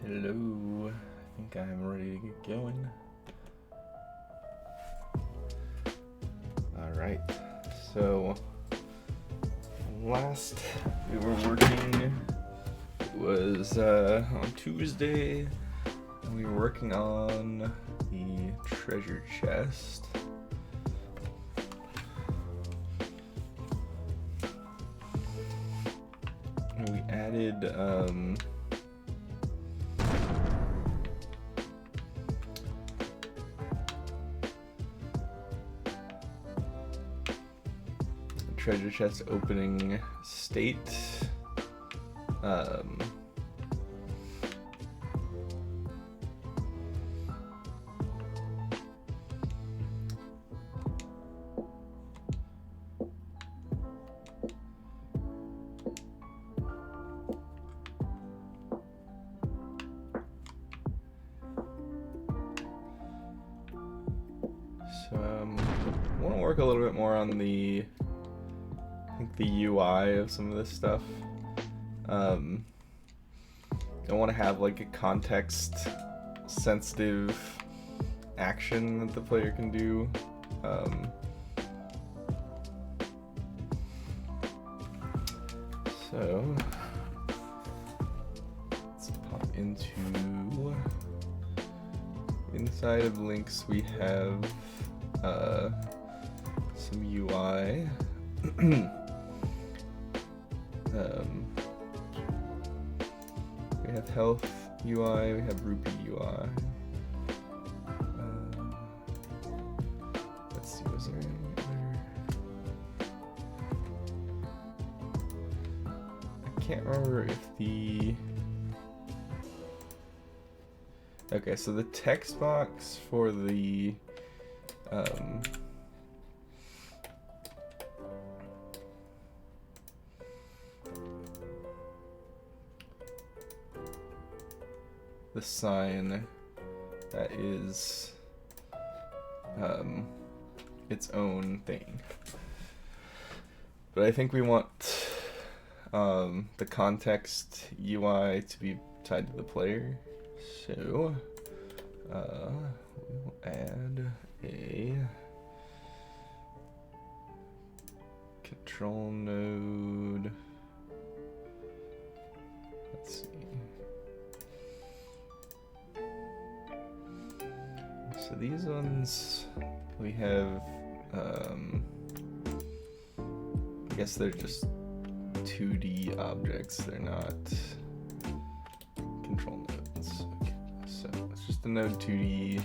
Hello, I think I'm ready to get going. Alright, so last we were working, it was on Tuesday, and we were working on the treasure chest. And we added treasure chest opening state. So I want to work a little bit more on the UI of some of this stuff. I want to have like a context sensitive action that the player can do. So let's pop into inside of links. We have some UI. We have health UI, we have rupee UI. Let's see, was there any other? I can't remember if the... Okay, so the text box for the sign, that is its own thing. But I think we want the context UI to be tied to the player. So we will add a control node. Let's see. So these ones we have, I guess they're just 2D objects, they're not control nodes. Okay, so it's just a node 2D.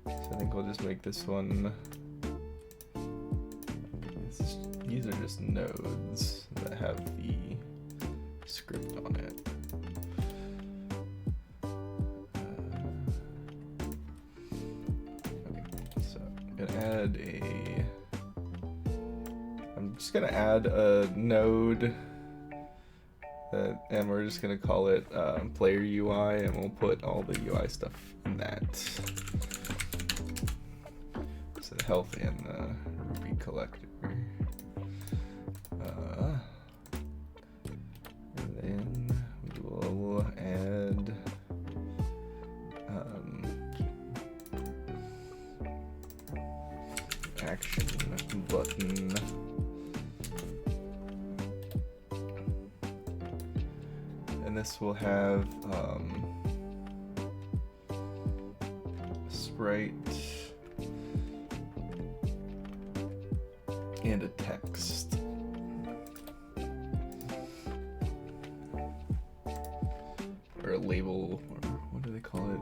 So I think we'll just make this one. These are just nodes that have the script on it. Okay, so I'm just gonna add a node, and we're just gonna call it player UI, and we'll put all the UI stuff in that. So the health and the rupee collector. And then we will add action button. And this will have sprite and a text. Or a label, or what do they call it?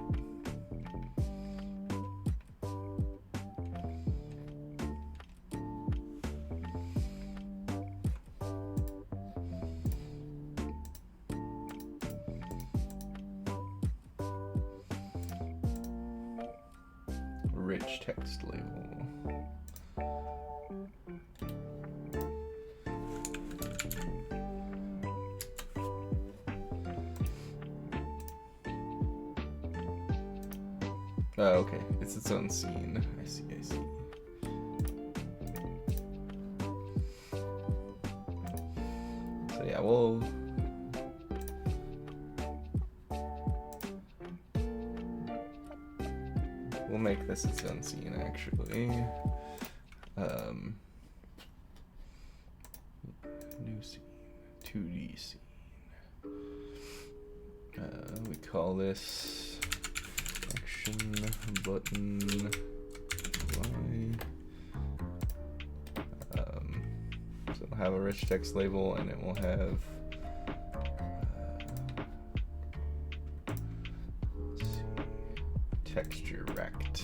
Rich text label. Oh, okay. It's its own scene. I see. we'll make this its own scene actually. New scene, 2D scene. We call this action button Y. So it'll have a rich text label and it will have let's see, texture rect.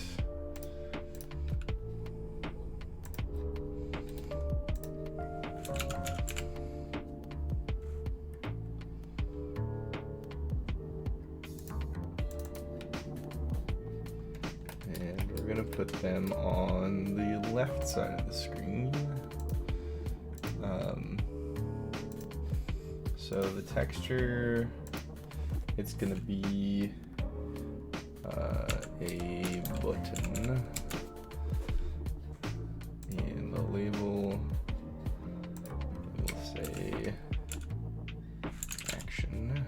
Put them on the left side of the screen. So the texture, it's gonna be a button, and the label will say action.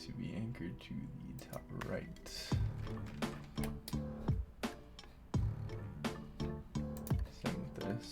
To be anchored to the top right. Same with this.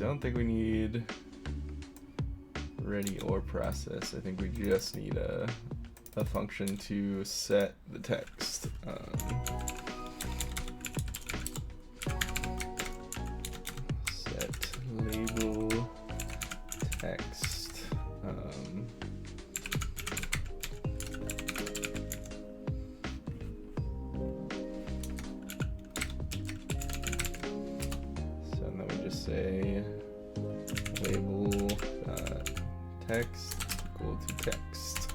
don't think we need ready or process. I think we just need a function to set the text. Set label text. So then we just say label text equal to text.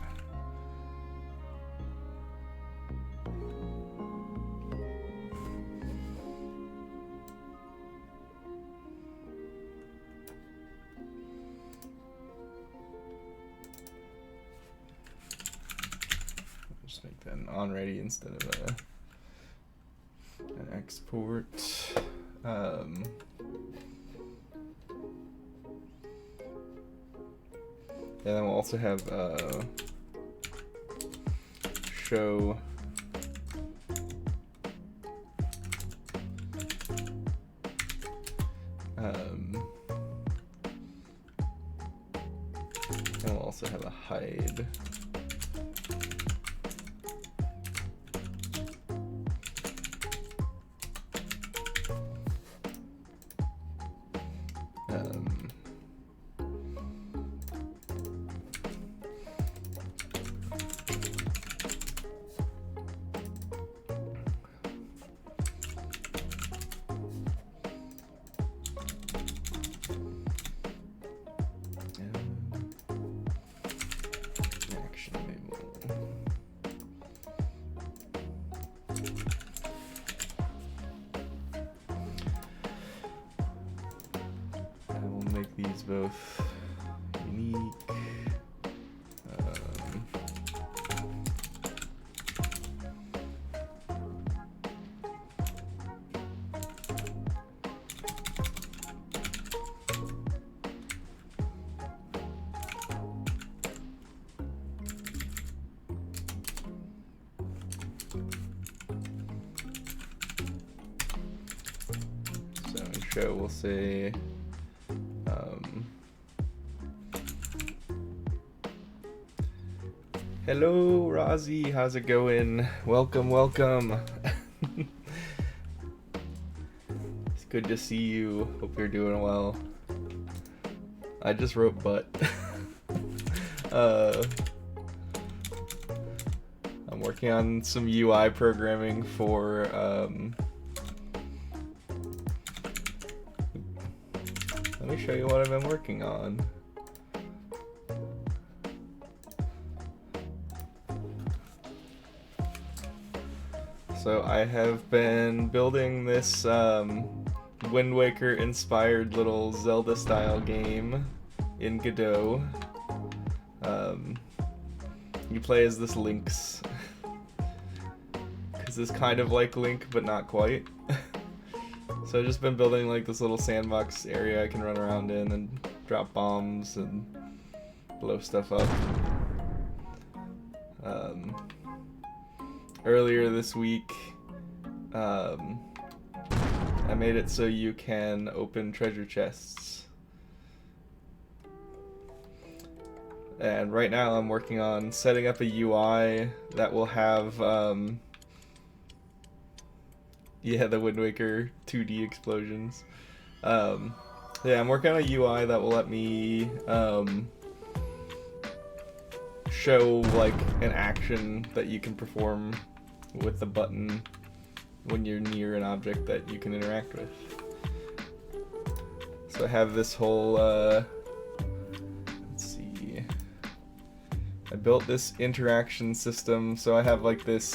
Just make that an onReady instead of an export. And then we'll also have show and we'll also have a hide. These both unique. So in show we'll say hello, Rozzy. How's it going? Welcome, welcome. It's good to see you. Hope you're doing well. I just wrote but. I'm working on some UI programming for let me show you what I've been working on. So I have been building this Wind Waker inspired little Zelda style game in Godot. You play as this Lynx. Cause it's kind of like Link but not quite. So I've just been building like this little sandbox area I can run around in and drop bombs and blow stuff up. Earlier this week, I made it so you can open treasure chests. And right now I'm working on setting up a UI that will have, yeah, the Wind Waker 2D explosions. Yeah, I'm working on a UI that will let me show like an action that you can perform with the button when you're near an object that you can interact with. So I have this whole, let's see, I built this interaction system. So I have like this,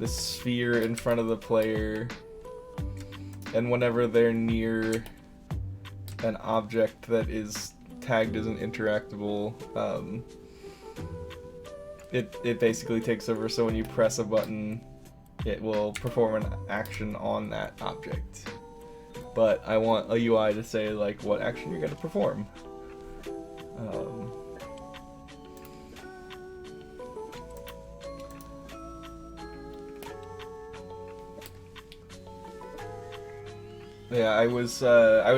this sphere in front of the player, and whenever they're near an object that is tagged as an interactable, it basically takes over. So when you press a button, it will perform an action on that object. But I want a UI to say like what action you're going to perform. Yeah, I was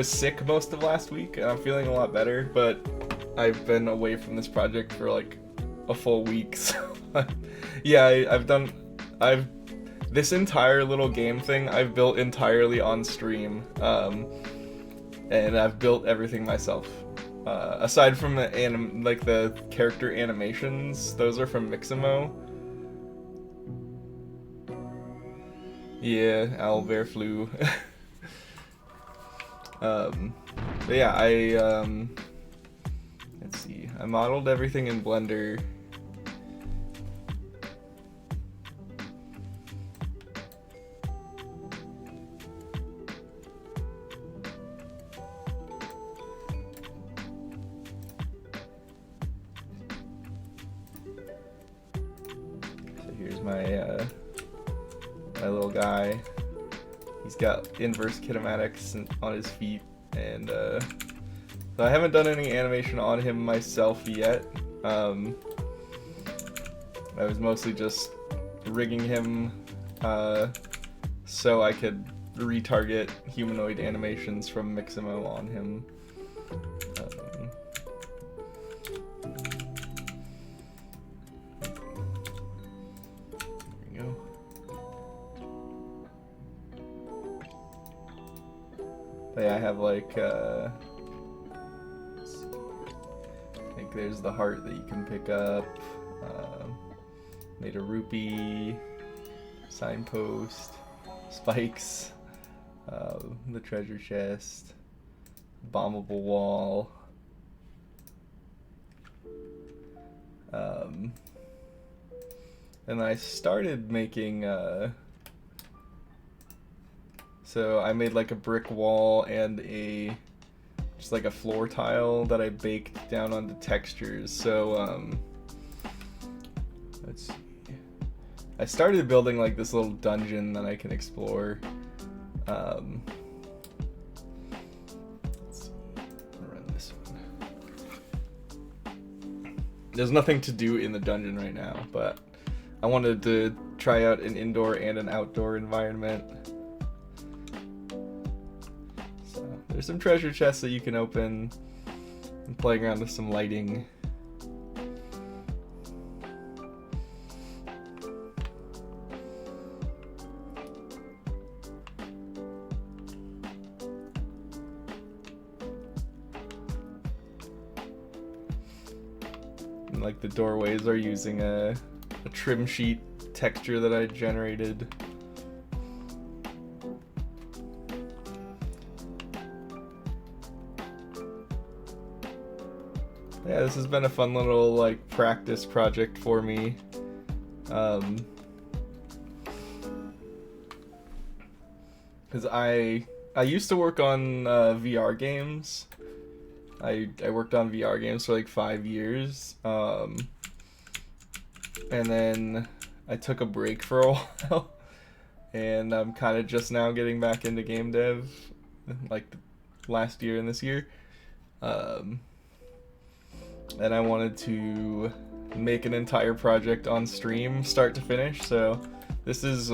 sick most of last week, and I'm feeling a lot better. But I've been away from this project for like a full week. So yeah, I've this entire little game thing I've built entirely on stream, and I've built everything myself. Aside from the like the character animations, those are from Mixamo. Yeah, owlbear flew. But yeah, let's see. I modeled everything in Blender. So here's my my little guy. He's got inverse kinematics on his feet, and so I haven't done any animation on him myself yet. I was mostly just rigging him so I could retarget humanoid animations from Mixamo on him. There we go. But yeah, I have like I think there's the heart that you can pick up. Made a rupee, signpost, spikes, the treasure chest, bombable wall. And I started making so I made like a brick wall and just like a floor tile that I baked down onto textures. So let's see. I started building like this little dungeon that I can explore. Let's see. I'll run this one. There's nothing to do in the dungeon right now, but I wanted to try out an indoor and an outdoor environment. So there's some treasure chests that you can open. I'm playing around with some lighting. And like the doorways are using a trim sheet texture that I generated. Yeah, this has been a fun little like practice project for me. Because I used to work on VR games. I worked on VR games for like 5 years. And then I took a break for a while, and I'm kind of just now getting back into game dev, like last year and this year. And I wanted to make an entire project on stream, start to finish. So this is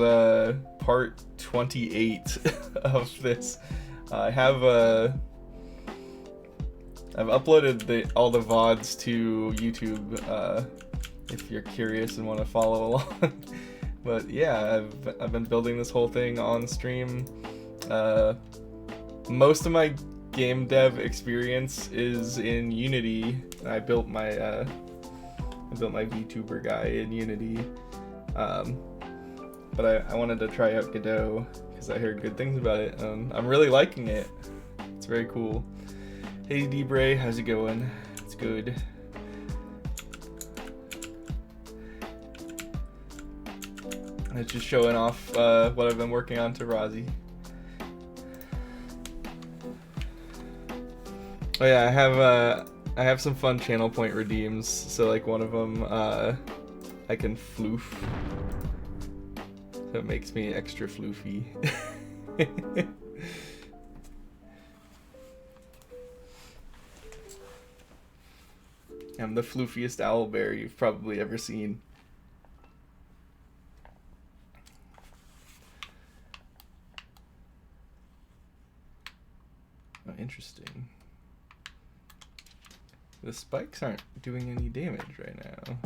part 28 of this. I've uploaded all the VODs to YouTube. If you're curious and want to follow along. But yeah, I've been building this whole thing on stream. Most of my game dev experience is in Unity. I built my VTuber guy in Unity. But I wanted to try out Godot because I heard good things about it. I'm really liking it. It's very cool. Hey Debray, how's it going? It's good. It's just showing off what I've been working on to Rozzy. Oh yeah, I have some fun channel point redeems. So like one of them, I can floof, so it makes me extra floofy. I'm the floofiest owlbear you've probably ever seen. The spikes aren't doing any damage right now.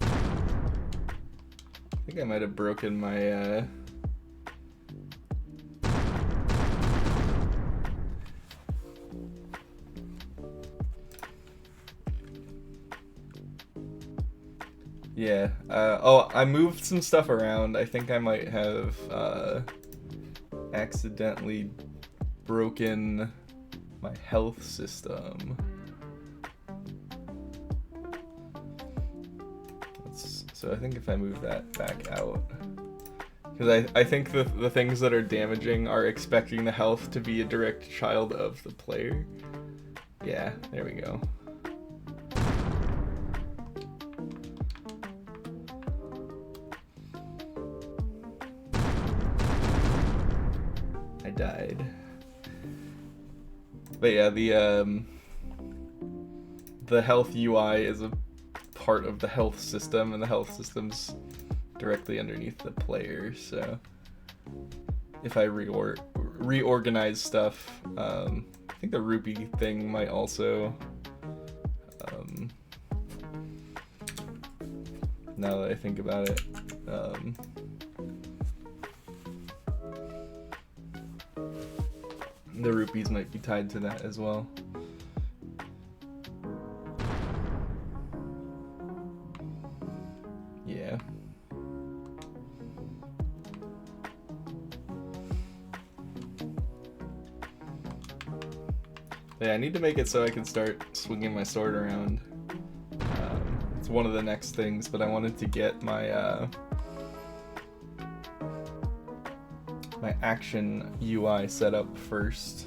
I think I might have broken my yeah. Oh, I moved some stuff around. I think I might have accidentally broken my health system. So I think if I move that back out, because I think the things that are damaging are expecting the health to be a direct child of the player. Yeah, there we go. I died. But yeah, the health UI is a part of the health system, and the health system's directly underneath the player, so if I reorganize stuff, I think the rupee thing might also, now that I think about it, the rupees might be tied to that as well. Yeah. Yeah, I need to make it so I can start swinging my sword around. It's one of the next things, but I wanted to get my my action UI set up first,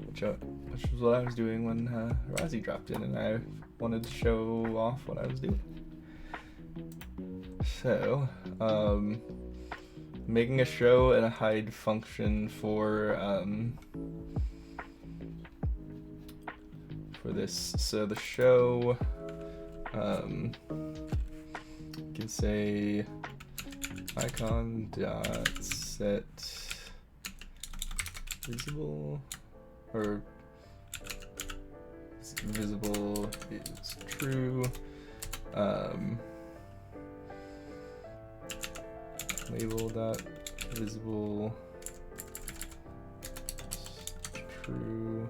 which was what I was doing when Razi dropped in, and I wanted to show off what I was doing. So, making a show and a hide function for this. So the show, you can say icon dot set visible, or visible is true. Label dot visible true,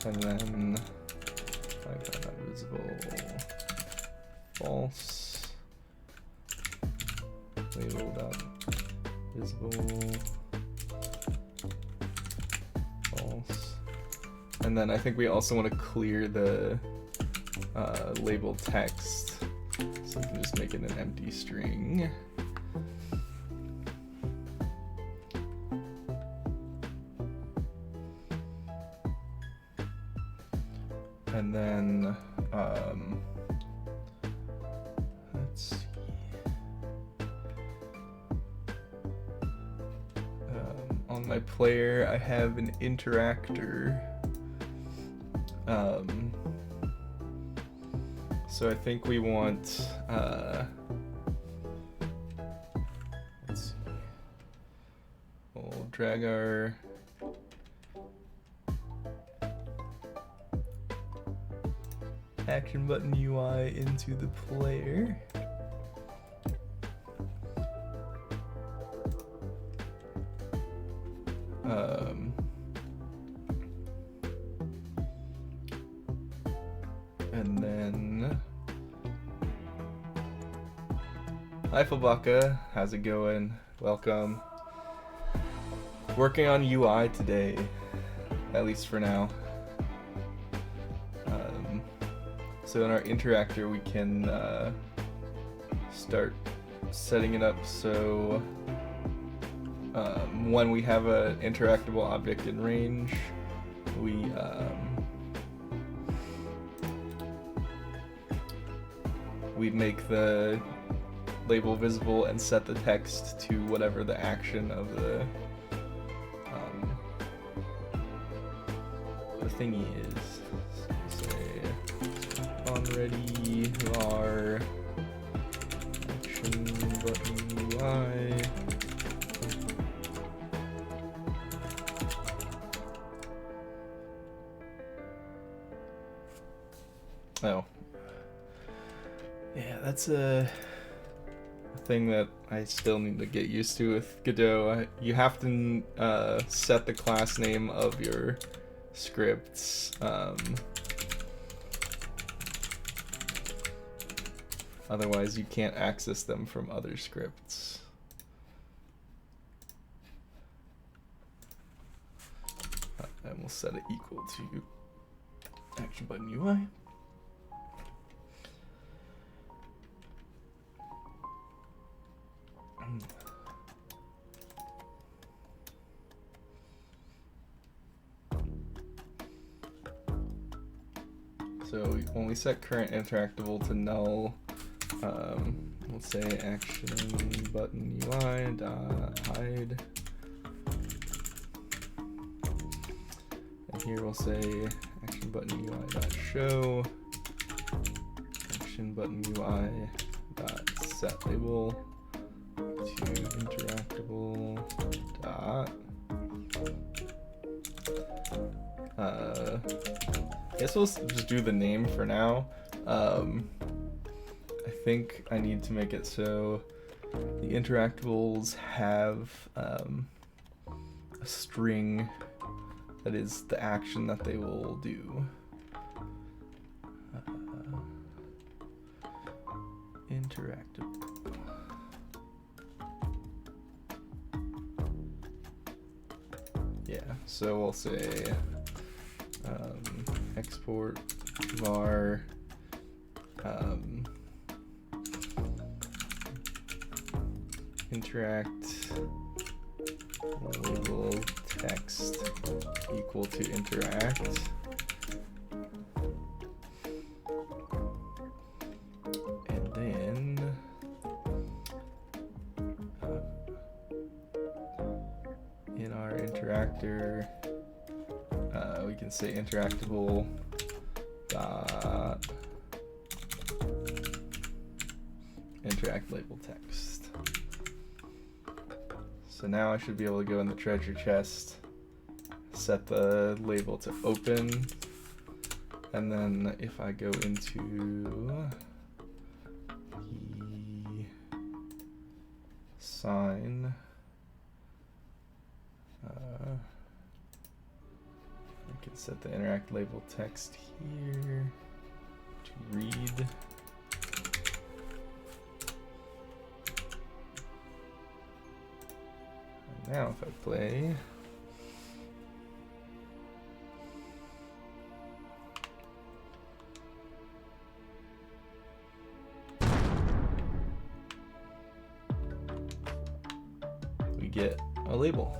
and then icon dot visible false. Label dot visible false, and then I think we also want to clear the label text. So we can just make it an empty string. And then, let's see. On my player, I have an interactor. So I think we want, let's see, we'll drag our action button UI into the player. And then, hi Fabaka, how's it going? Welcome. Working on UI today, at least for now. So in our interactor we can start setting it up so when we have an interactable object in range, we make the label visible and set the text to whatever the action of the thingy is. So say on ready var action button UI Oh. Yeah, that's a thing that I still need to get used to with Godot. You have to set the class name of your scripts. Otherwise, you can't access them from other scripts. And we'll set it equal to action button UI. So when we set current interactable to null, we'll say action button UI dot hide. And here we'll say action button UI dot show, action button UI dot set label to interactable dot. I guess we'll just do the name for now. I think I need to make it so the interactables have a string that is the action that they will do. Interactable. Yeah, so we'll say export var interact label text equal to interact, and then in our interactor we can say interactable dot interact label text. So now I should be able to go in the treasure chest, set the label to open, and then if I go into the sign, I can set the interact label text here to read. And now if I play, we get a label.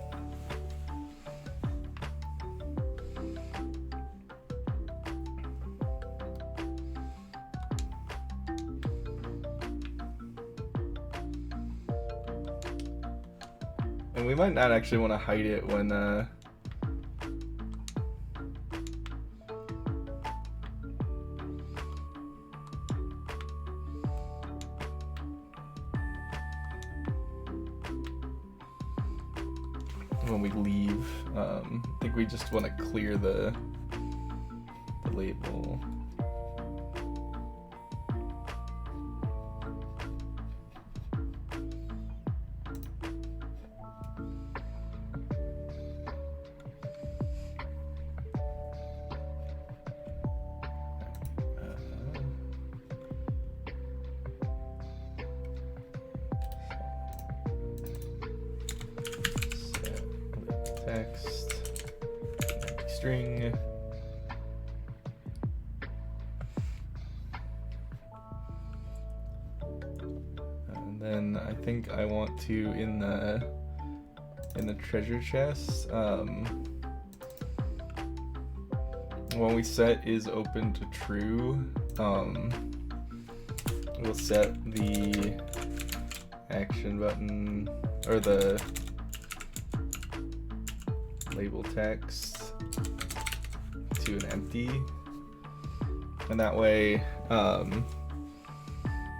And we might not actually want to hide it when we leave. I think we just want to clear the label. Text, string, and then I think I want to in the treasure chest, when we set is open to true, we'll set the action button or the label text to an empty, and that way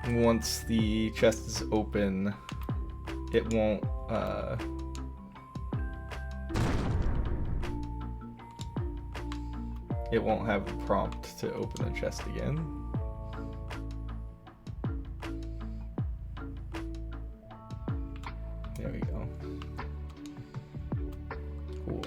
once the chest is open it won't it won't have a prompt to open the chest again. There we go. Cool.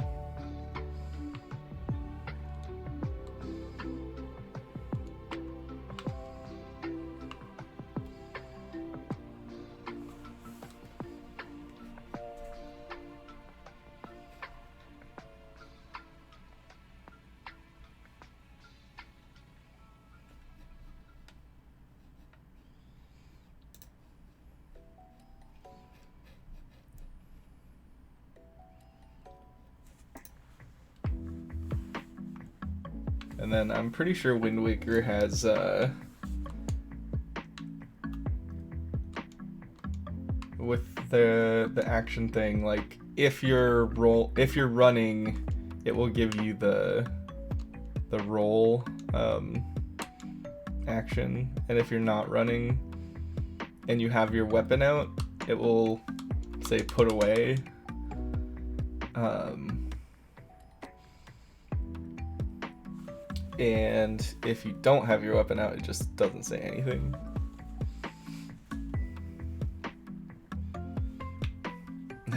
And then I'm pretty sure Wind Waker has with the action thing, like if you're running, it will give you the roll action, and if you're not running and you have your weapon out, it will say put away. And if you don't have your weapon out, it just doesn't say anything.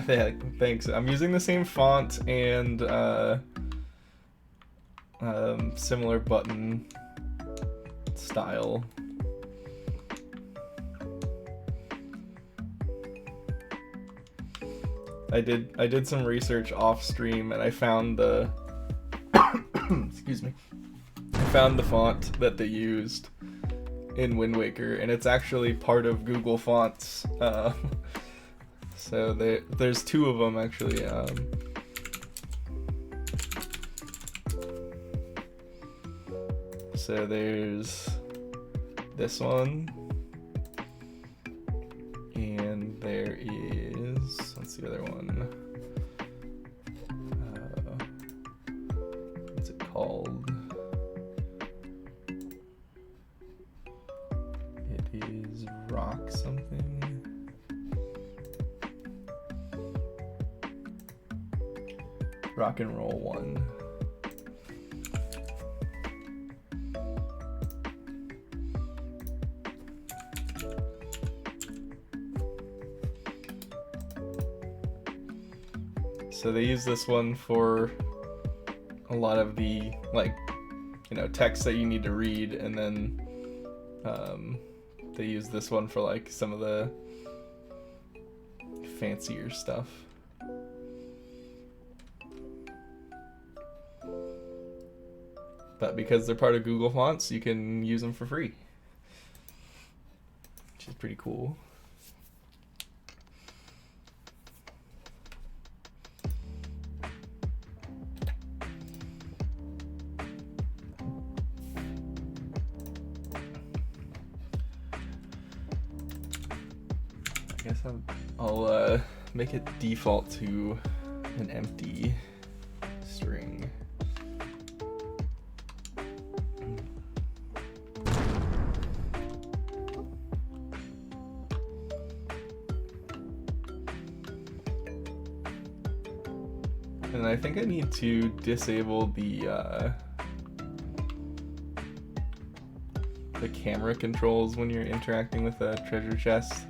Yeah, thanks. I'm using the same font and similar button style. I did some research off stream and I found the excuse me. I found the font that they used in Wind Waker, and it's actually part of Google Fonts. So there's two of them actually. So there's this one, and there is, what's the other one? What's it called? It is Rock something. Rock and Roll 1. So they use this one for a lot of the, like, you know, text that you need to read, and then they use this one for like some of the fancier stuff. But because they're part of Google Fonts, you can use them for free, which is pretty cool. I guess I'll make it default to an empty string. And I think I need to disable the camera controls when you're interacting with a treasure chest.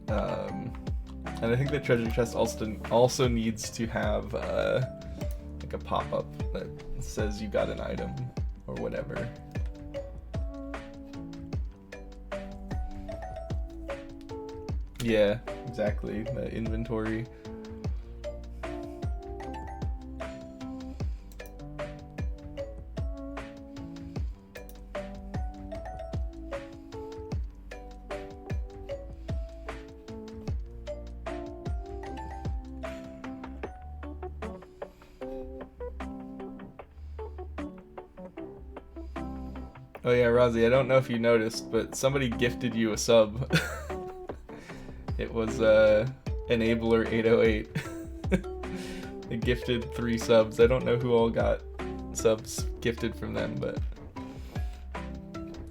And I think the treasure chest also needs to have like a pop-up that says you got an item or whatever. Yeah, exactly, the inventory. Oh yeah, Rozzy, I don't know if you noticed, but somebody gifted you a sub. It was Enabler 808. They gifted 3 subs. I don't know who all got subs gifted from them, but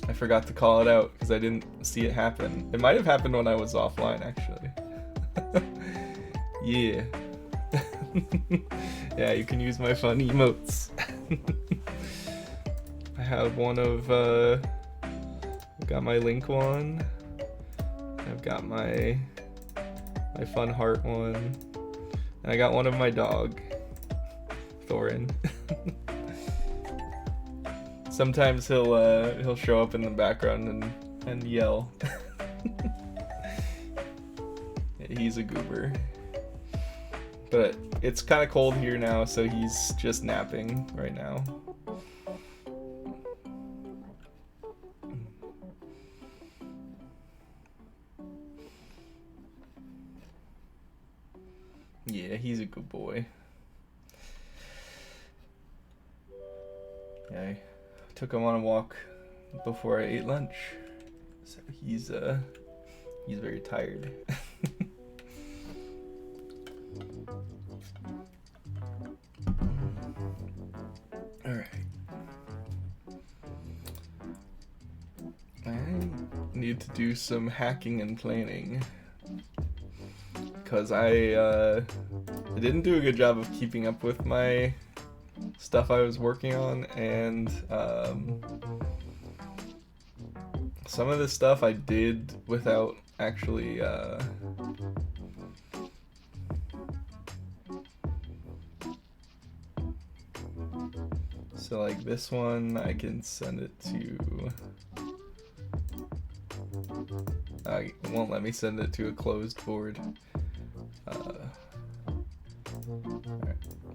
I forgot to call it out because I didn't see it happen. It might have happened when I was offline, actually. Yeah. Yeah, you can use my fun emotes. I have one of, I've got my Link one. I've got my Fun Heart one. And I got one of my dog, Thorin. Sometimes he'll show up in the background and yell. He's a goober. But it's kind of cold here now, so he's just napping right now. Yeah, he's a good boy. Yeah, I took him on a walk before I ate lunch, so he's very tired. All right. I need to do some hacking and planning because I didn't do a good job of keeping up with my stuff I was working on, and some of this stuff I did without actually so like this one I can send it to it won't let me send it to a closed board. Alright,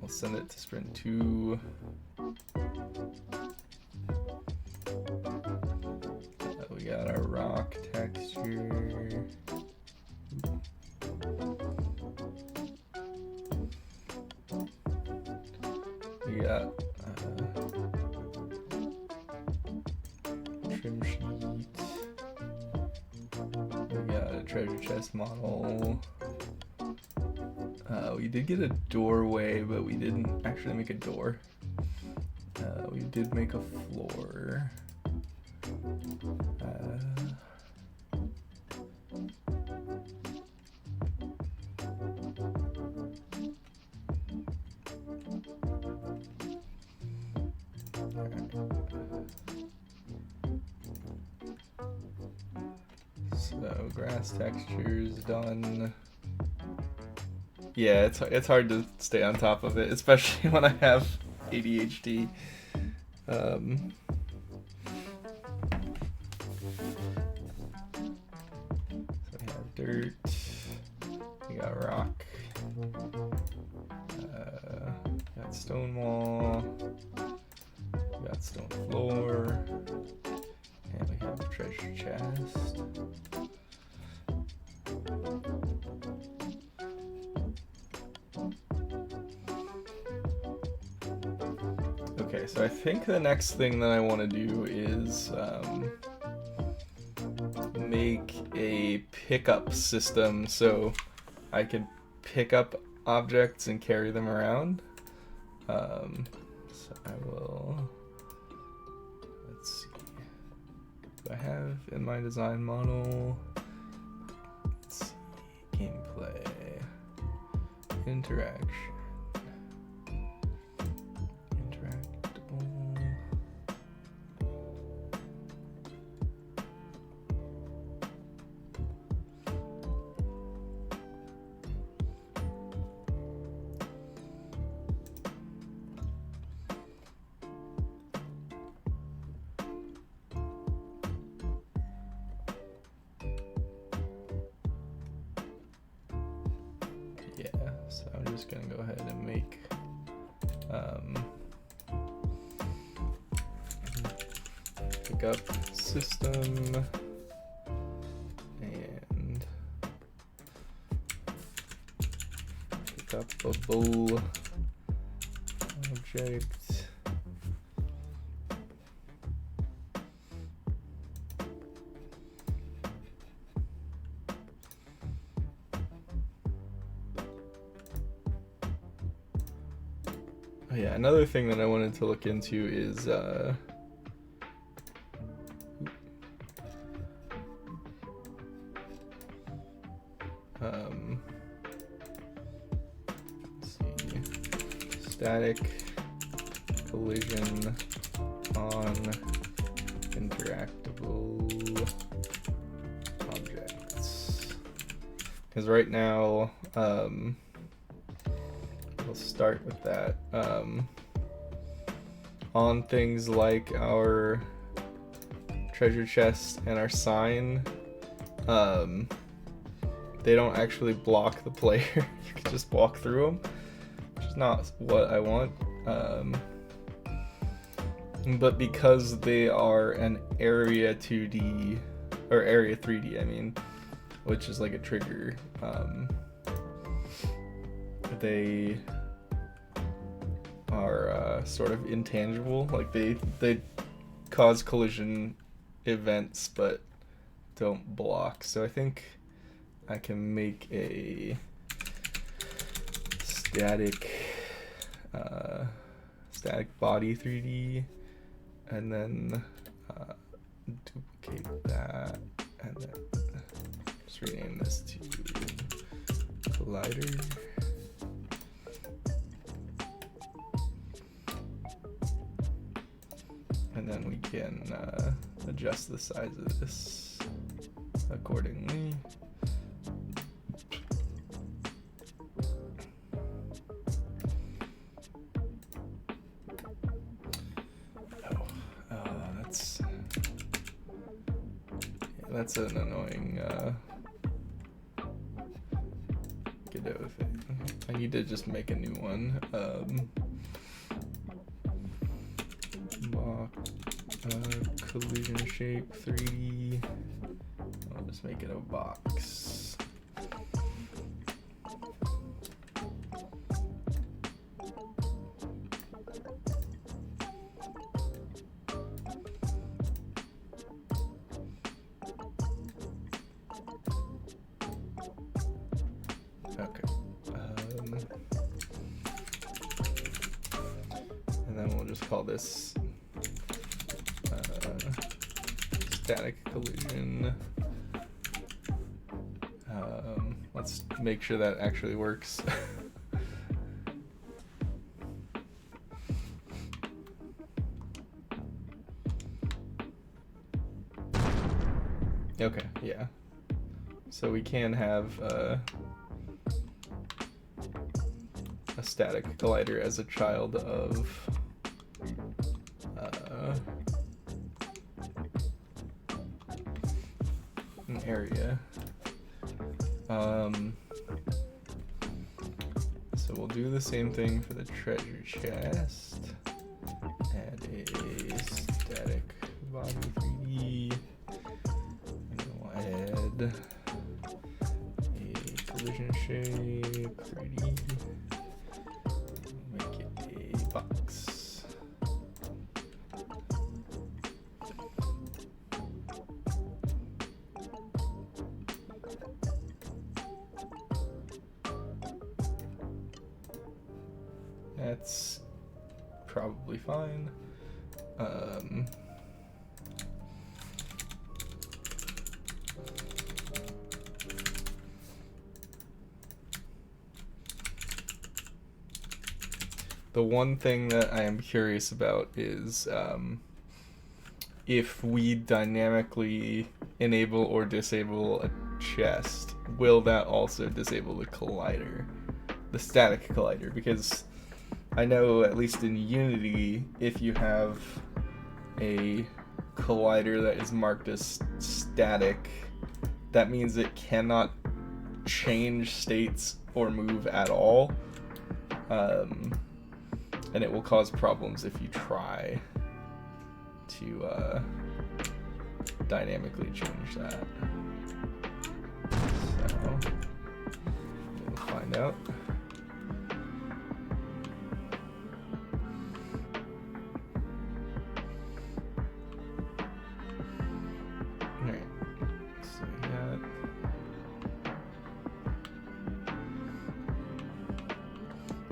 we'll send it to Sprint 2. We got our rock texture. We got trim sheet. We got a treasure chest model. We did get a doorway, but we didn't actually make a door. We did make a floor. So grass textures done. Yeah, it's hard to stay on top of it, especially when I have ADHD. So we have dirt, we got rock, got stone wall, we got stone floor, and we have a treasure chest. Okay, so I think the next thing that I want to do is make a pickup system so I can pick up objects and carry them around. So I will, let's see, do I have in my design model, let's see, gameplay, interaction. So I'm just gonna go ahead and make pickup system and pickupable object. Yeah, another thing that I wanted to look into is let's see, static collision on interactable objects. Because right now, we'll start with that. On things like our treasure chest and our sign, they don't actually block the player. You can just walk through them, which is not what I want. But because they are an area 2D, or area 3D, I mean, which is like a trigger, they are sort of intangible. Like they cause collision events, but don't block. So I think I can make a static body 3D, and then duplicate that, and then just rename this to collider. And then we can adjust the size of this accordingly. That's an annoying Gamedev thing. I need to just make a new one. Collision shape 3D. I'll just make it a box. Okay. And then we'll just call this static collision. Let's make sure that actually works. Okay, yeah. So we can have a static collider as a child of an area. So we'll do the same thing for the treasure chest. Add a static body 3D. And then we'll add a collision shape 3D. Make it a box. That's probably fine. The one thing that I am curious about is if we dynamically enable or disable a chest, will that also disable the collider, the static collider? Because I know, at least in Unity, if you have a collider that is marked as static, that means it cannot change states or move at all. And it will cause problems if you try to dynamically change that. So, we'll find out. Alright, so we got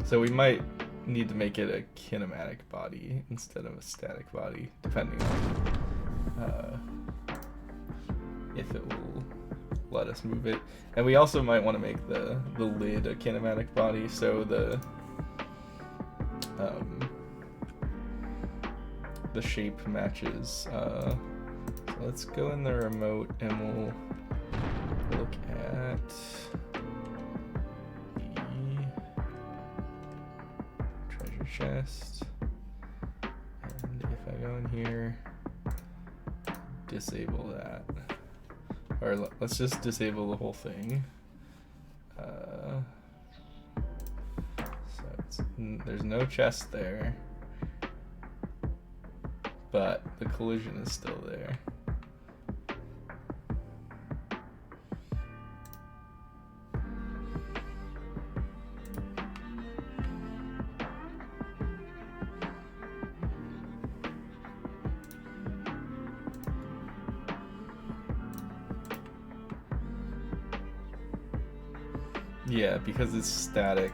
so we might need to make it a kinematic body instead of a static body, depending on if it will let us move it. And we also might want to make the lid a kinematic body, so the the shape matches. So let's go in the remote and we'll look at the treasure chest. And if I go in here, disable that. Or let's just disable the whole thing. So there's no chest there, but the collision is still there. Yeah, because it's static,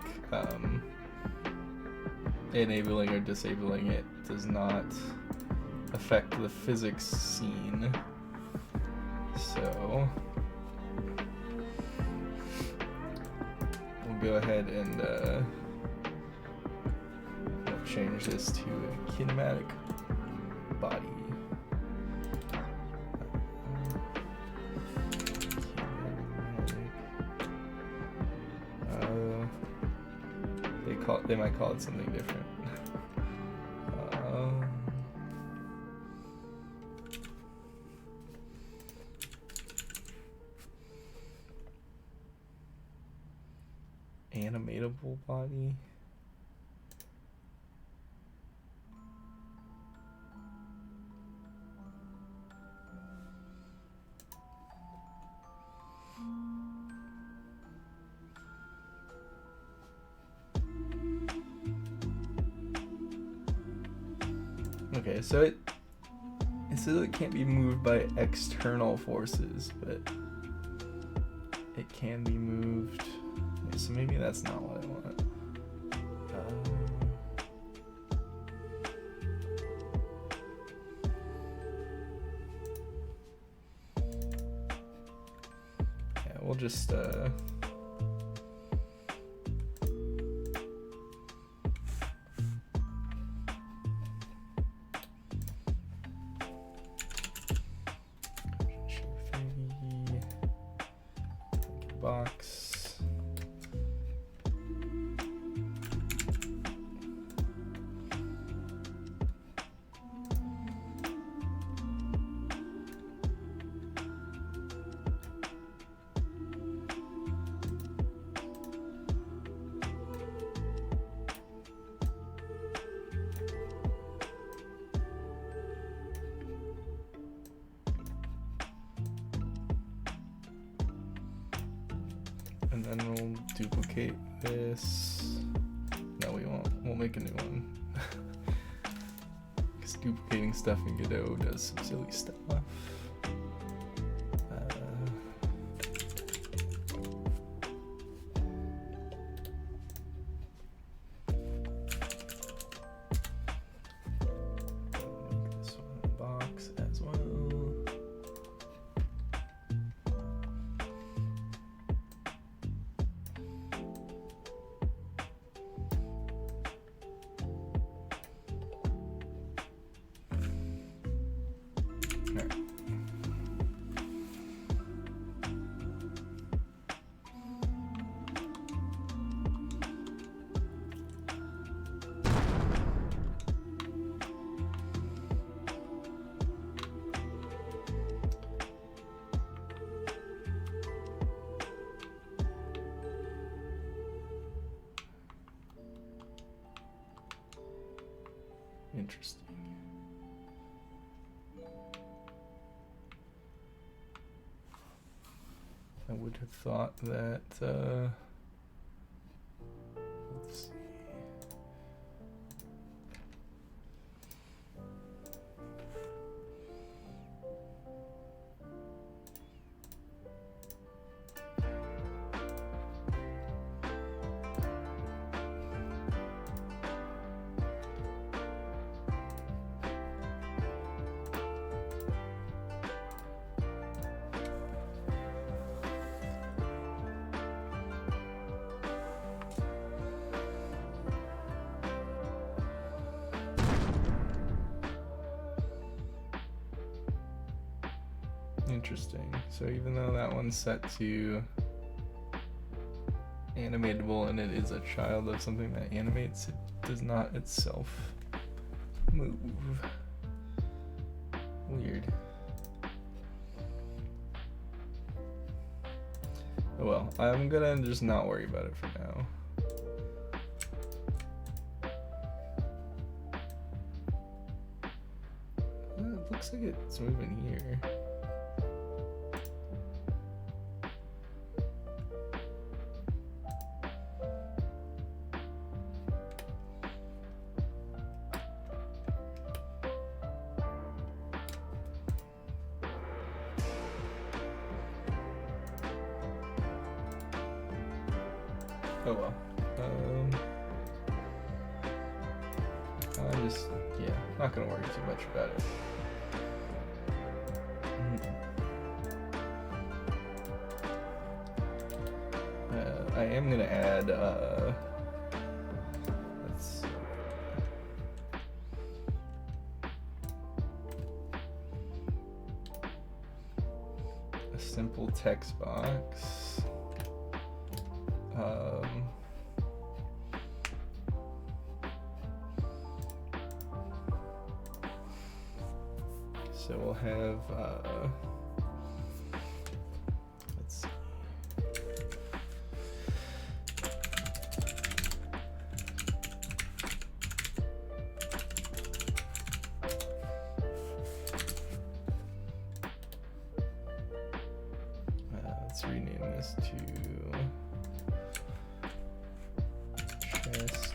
enabling or disabling it does not affect the physics scene. So we'll go ahead and change this to a kinematic body. They might call it something different. Animatable body. Okay, so it says it can't be moved by external forces, but it can be moved. Yeah, so maybe that's not what I want. Yeah, we'll just box. And then we'll duplicate this. No, we won't. We'll make a new one. Because duplicating stuff in Godot does some silly stuff. Make this one a box as well. Interesting. I would have thought that, let's see. Interesting. So even though that one's set to animatable and it is a child of something that animates, it does not itself move. Weird. Oh well, I'm gonna just not worry about it for now. It looks like it's moving here. Oh well. I'm just, yeah, not gonna worry too much about it. I am gonna add, let's see. A simple text box. So we'll have, let's see. Let's rename this to chest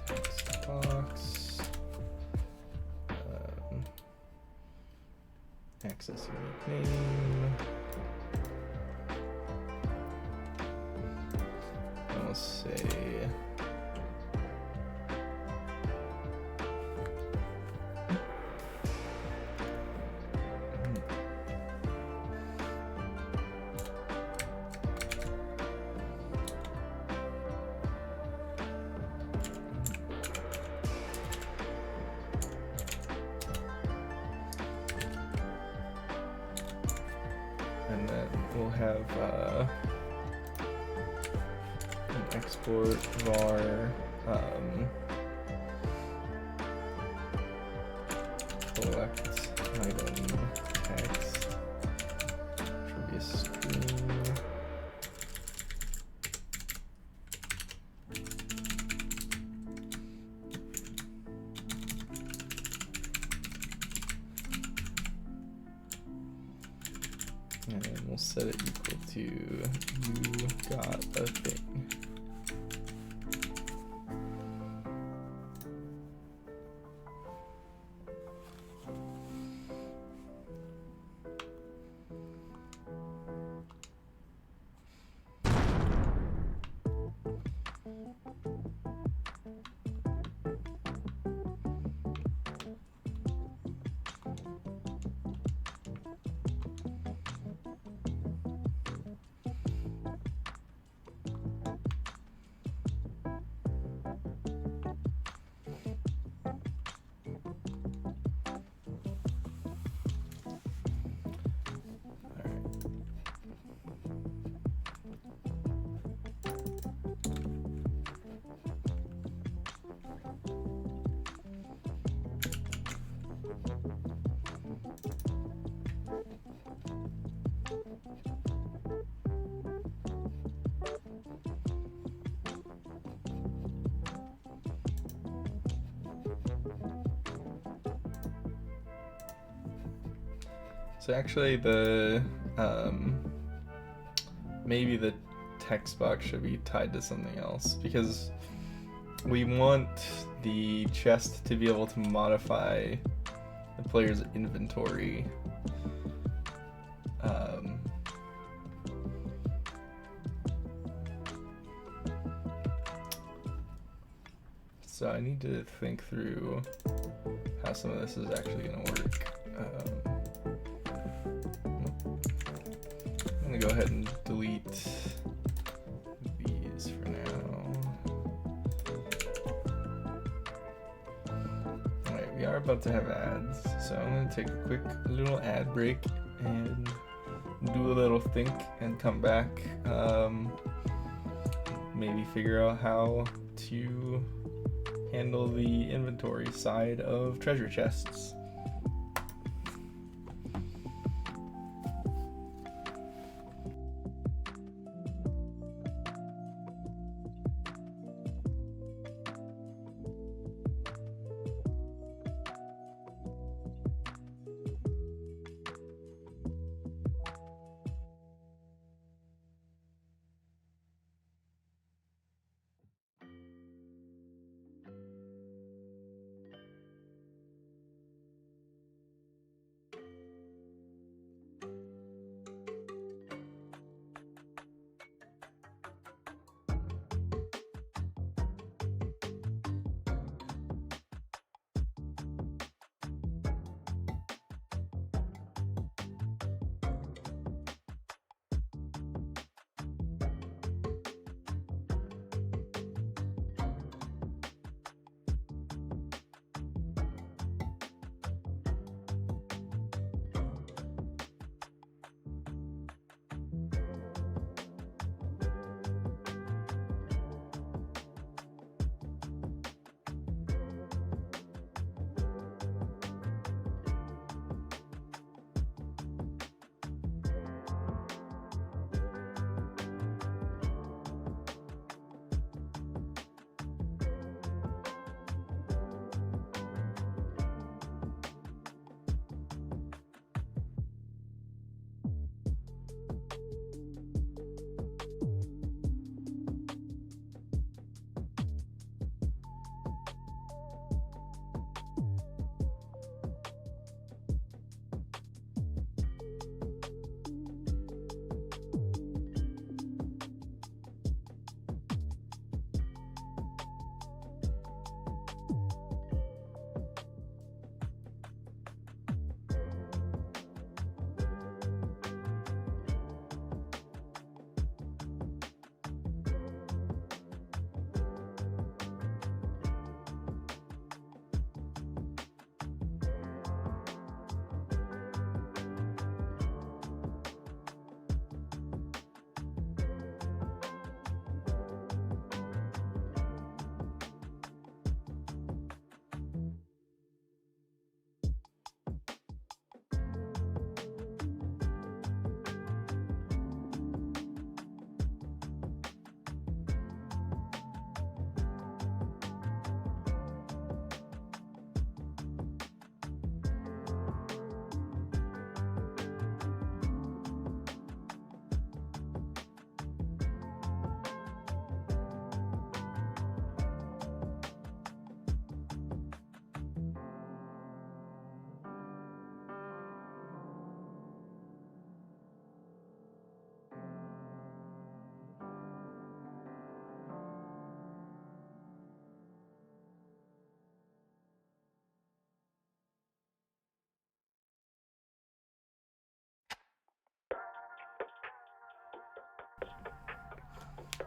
text box. Access unique name. And we'll say and then we'll have an export var collect item text should be a string. And then we'll set it equal to you got a thing. So actually the maybe the text box should be tied to something else, because we want the chest to be able to modify the player's inventory. So I need to think through how some of this is actually going to work. I'm going to go ahead and delete these for now. Alright, we are about to have ads, so I'm going to take a quick little ad break, and do a little think and come back. Maybe figure out how to handle the inventory side of treasure chests.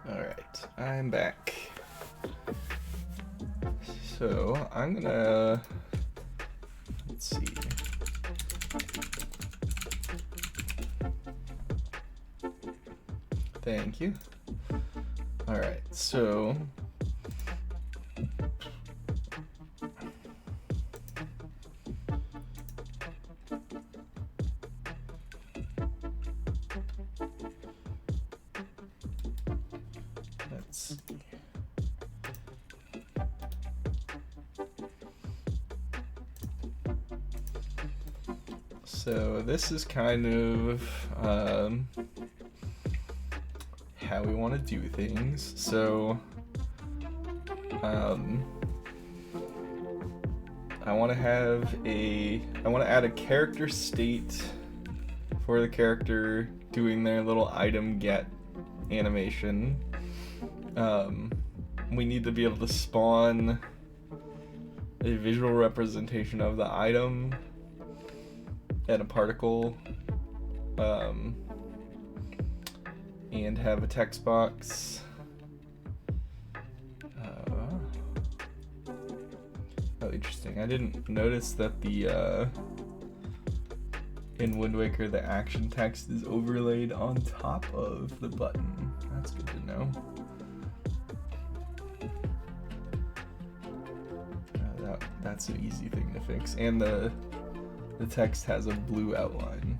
Alright, I'm back. So, I'm gonna... Let's see. Thank you. Alright, so... Let's see. So this is kind of how we want to do things. So I want to add a character state for the character doing their little item get animation. We need to be able to spawn a visual representation of the item and a particle, and have a text box. Oh, interesting. I didn't notice that the in Wind Waker, the action text is overlaid on top of the button. That's good to know. That's an easy thing to fix. And the text has a blue outline.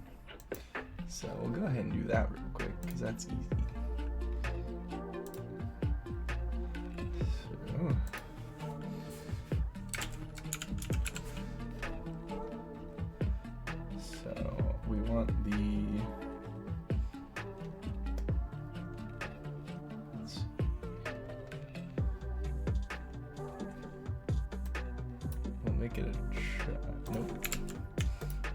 So we'll go ahead and do that real quick, because that's easy. So we want the, let's see. We'll make it a nope.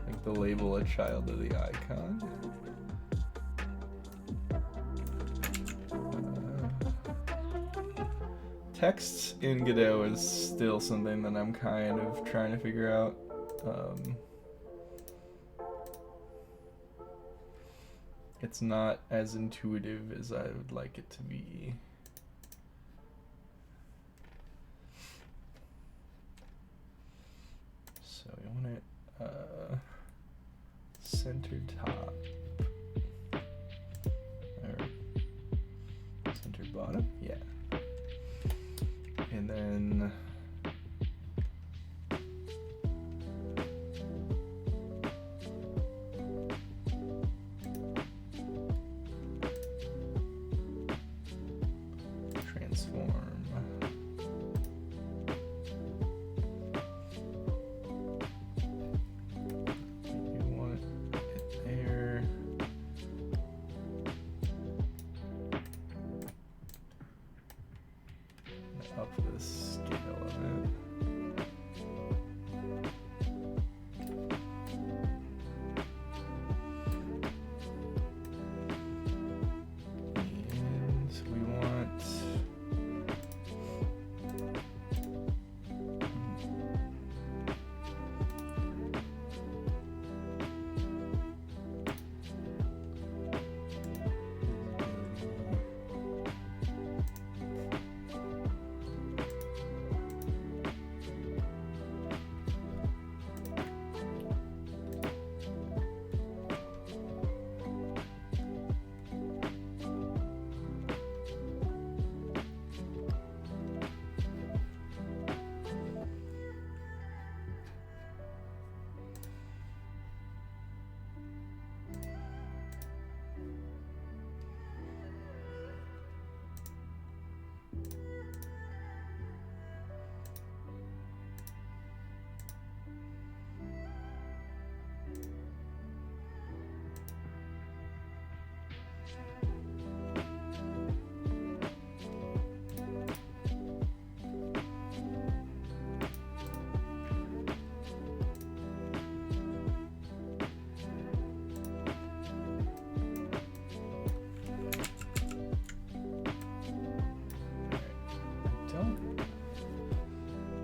Make the label a child of the icon. Text in Godot is still something that I'm kind of trying to figure out. It's not as intuitive as I would like it to be. So we want it center top or center bottom, yeah. And then transform. You want it there. Up the scale of it. And we want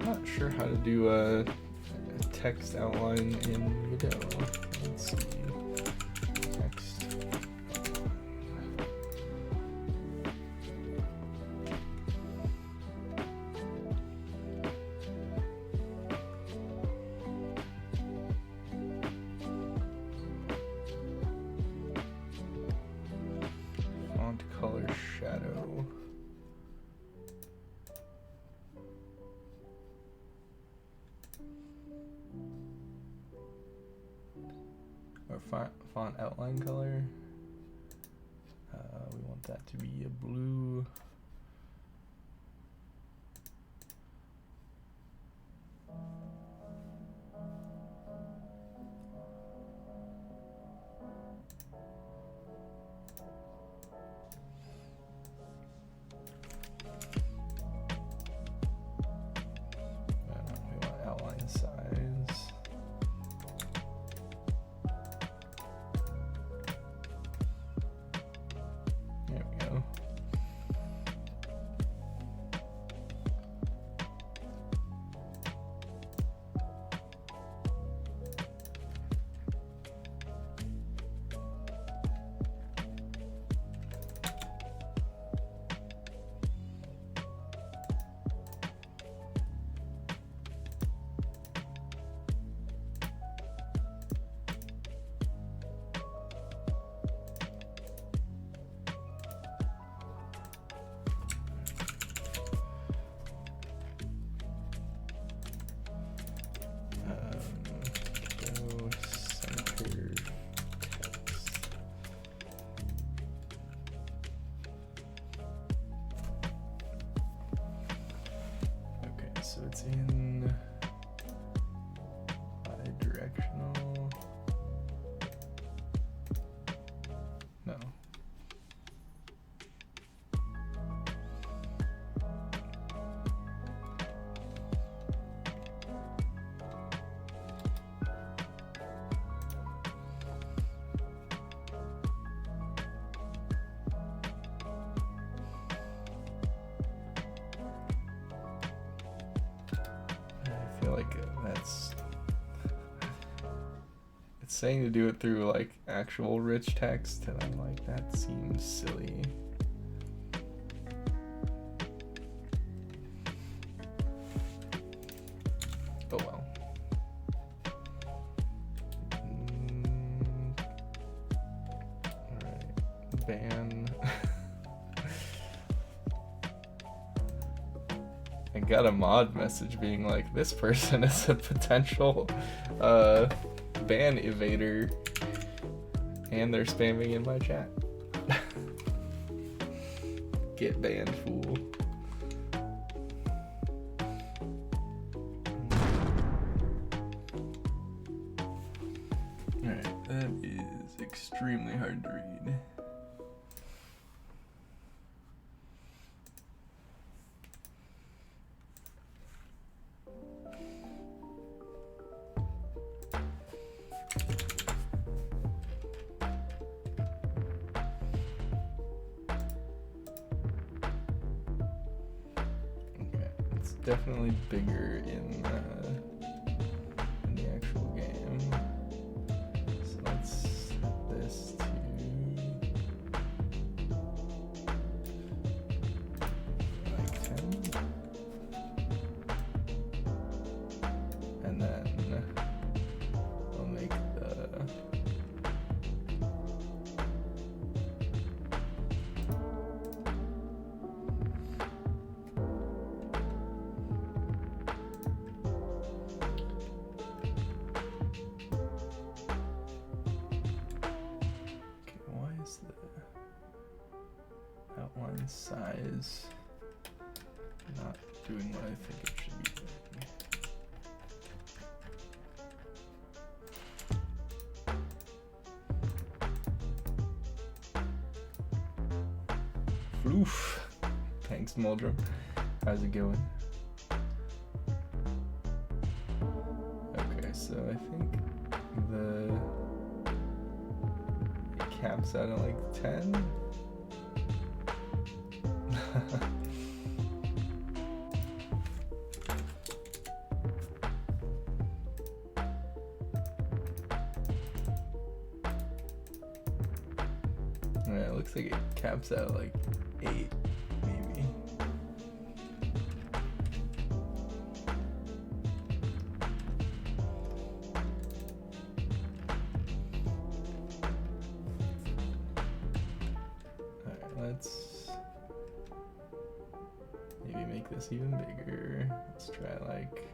not sure how to do a text outline in Godot. Let's see. Text font color shadow. Or font outline color. We want that to be a blue. We want outline size. There we go. so it's in bidirectional. No. I feel like that's, it's saying to do it through like actual rich text, and I'm like, that seems silly. Oh well. Alright, ban. I got a mod message being like, this person is a potential ban evader, and they're spamming in my chat. Get banned, fool. Alright, that is extremely hard to read. Definitely bigger in the actual game. So let's set this to like 10, and then I'll make the outline size not doing what I think it should be doing. Oof. Thanks, Muldrum. How's it going? Okay, so I think it caps out at like 10. Yeah, it looks like it caps out like 8, maybe. Alright, let's maybe make this even bigger. Let's try like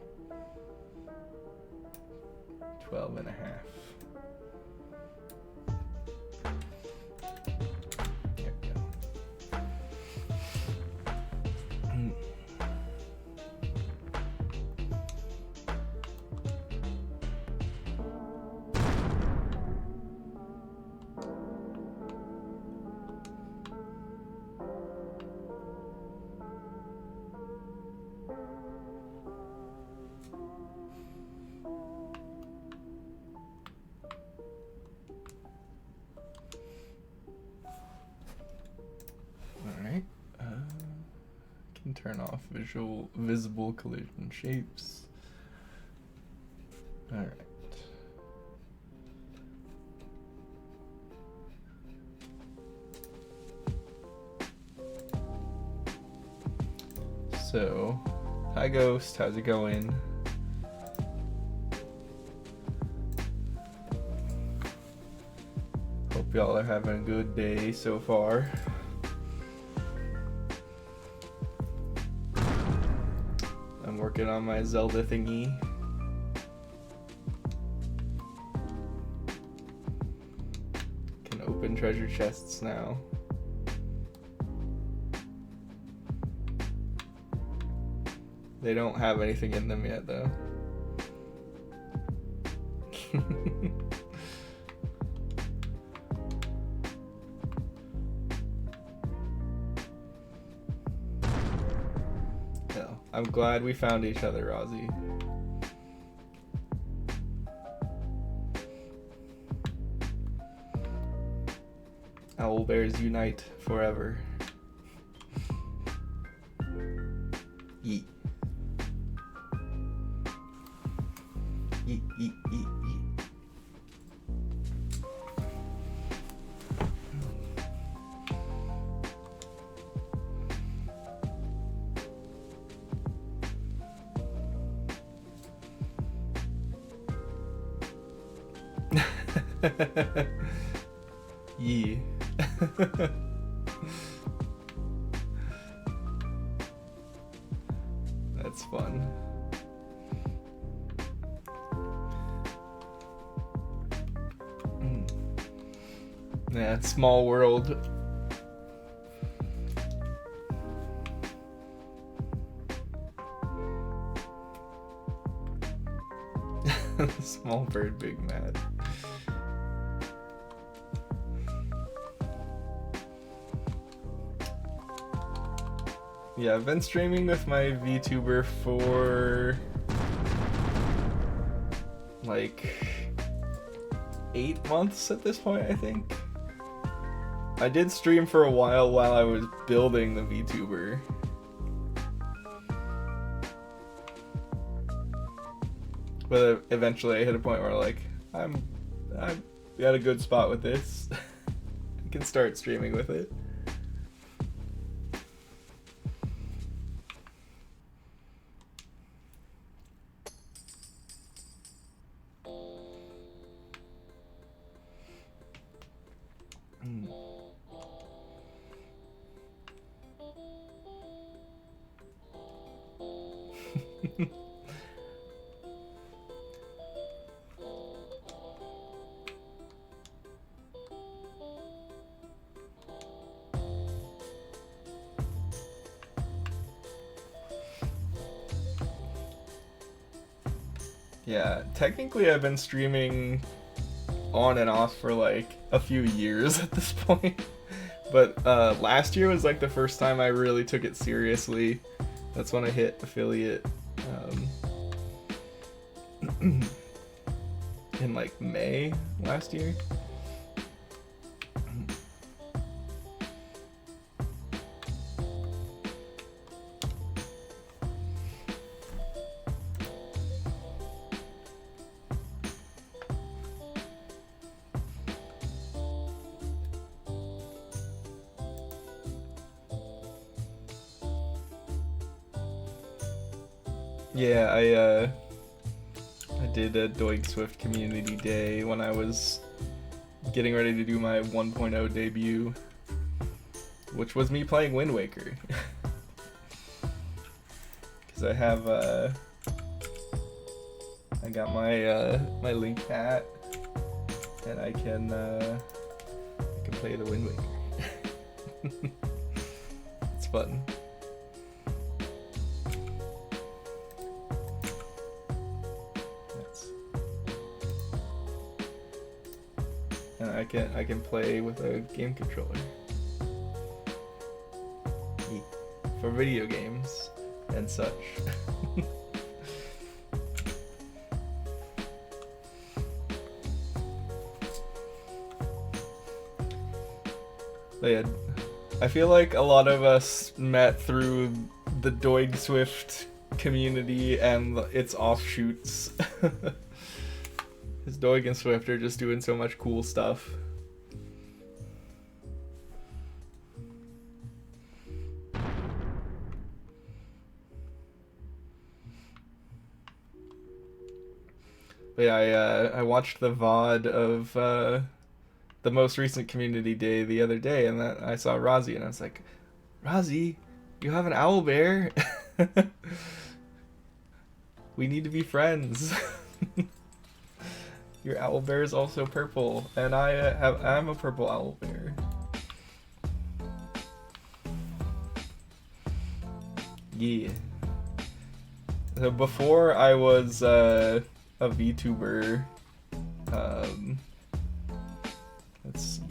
12 and a half. Turn off visible collision shapes. All right. So, hi Ghost, how's it going? Hope y'all are having a good day so far. Working on my Zelda thingy. Can open treasure chests now. They don't have anything in them yet, though. No, I'm glad we found each other, Rozzy. Owlbears unite forever. Yeet. Yeet, yeet, yeet, yeet. Yee. That's fun. Yeah, small world. Small bird, big mad. Yeah, I've been streaming with my VTuber for like 8 months at this point, I think. I did stream for a while I was building the VTuber. But eventually I hit a point where like, I'm got a good spot with this. I can start streaming with it. Yeah, technically I've been streaming on and off for like a few years at this point. But last year was like the first time I really took it seriously. That's when I hit affiliate in like May last year. Yeah, I did a Doig Swift community day when I was getting ready to do my 1.0 debut, which was me playing Wind Waker. Because I have I got my my Link hat, and I can play the Wind Waker. It's fun. And I can play with a game controller for video games and such. But yeah, I feel like a lot of us met through the Doig Swift community and its offshoots. Because Doig and Swift are just doing so much cool stuff. But yeah, I watched the VOD of the most recent community day the other day, and I saw Rozzy, and I was like, Rozzy, you have an owl bear? We need to be friends. Your owl bear is also purple, and I'm a purple owl bear. Yeah. So before I was a VTuber, let's see.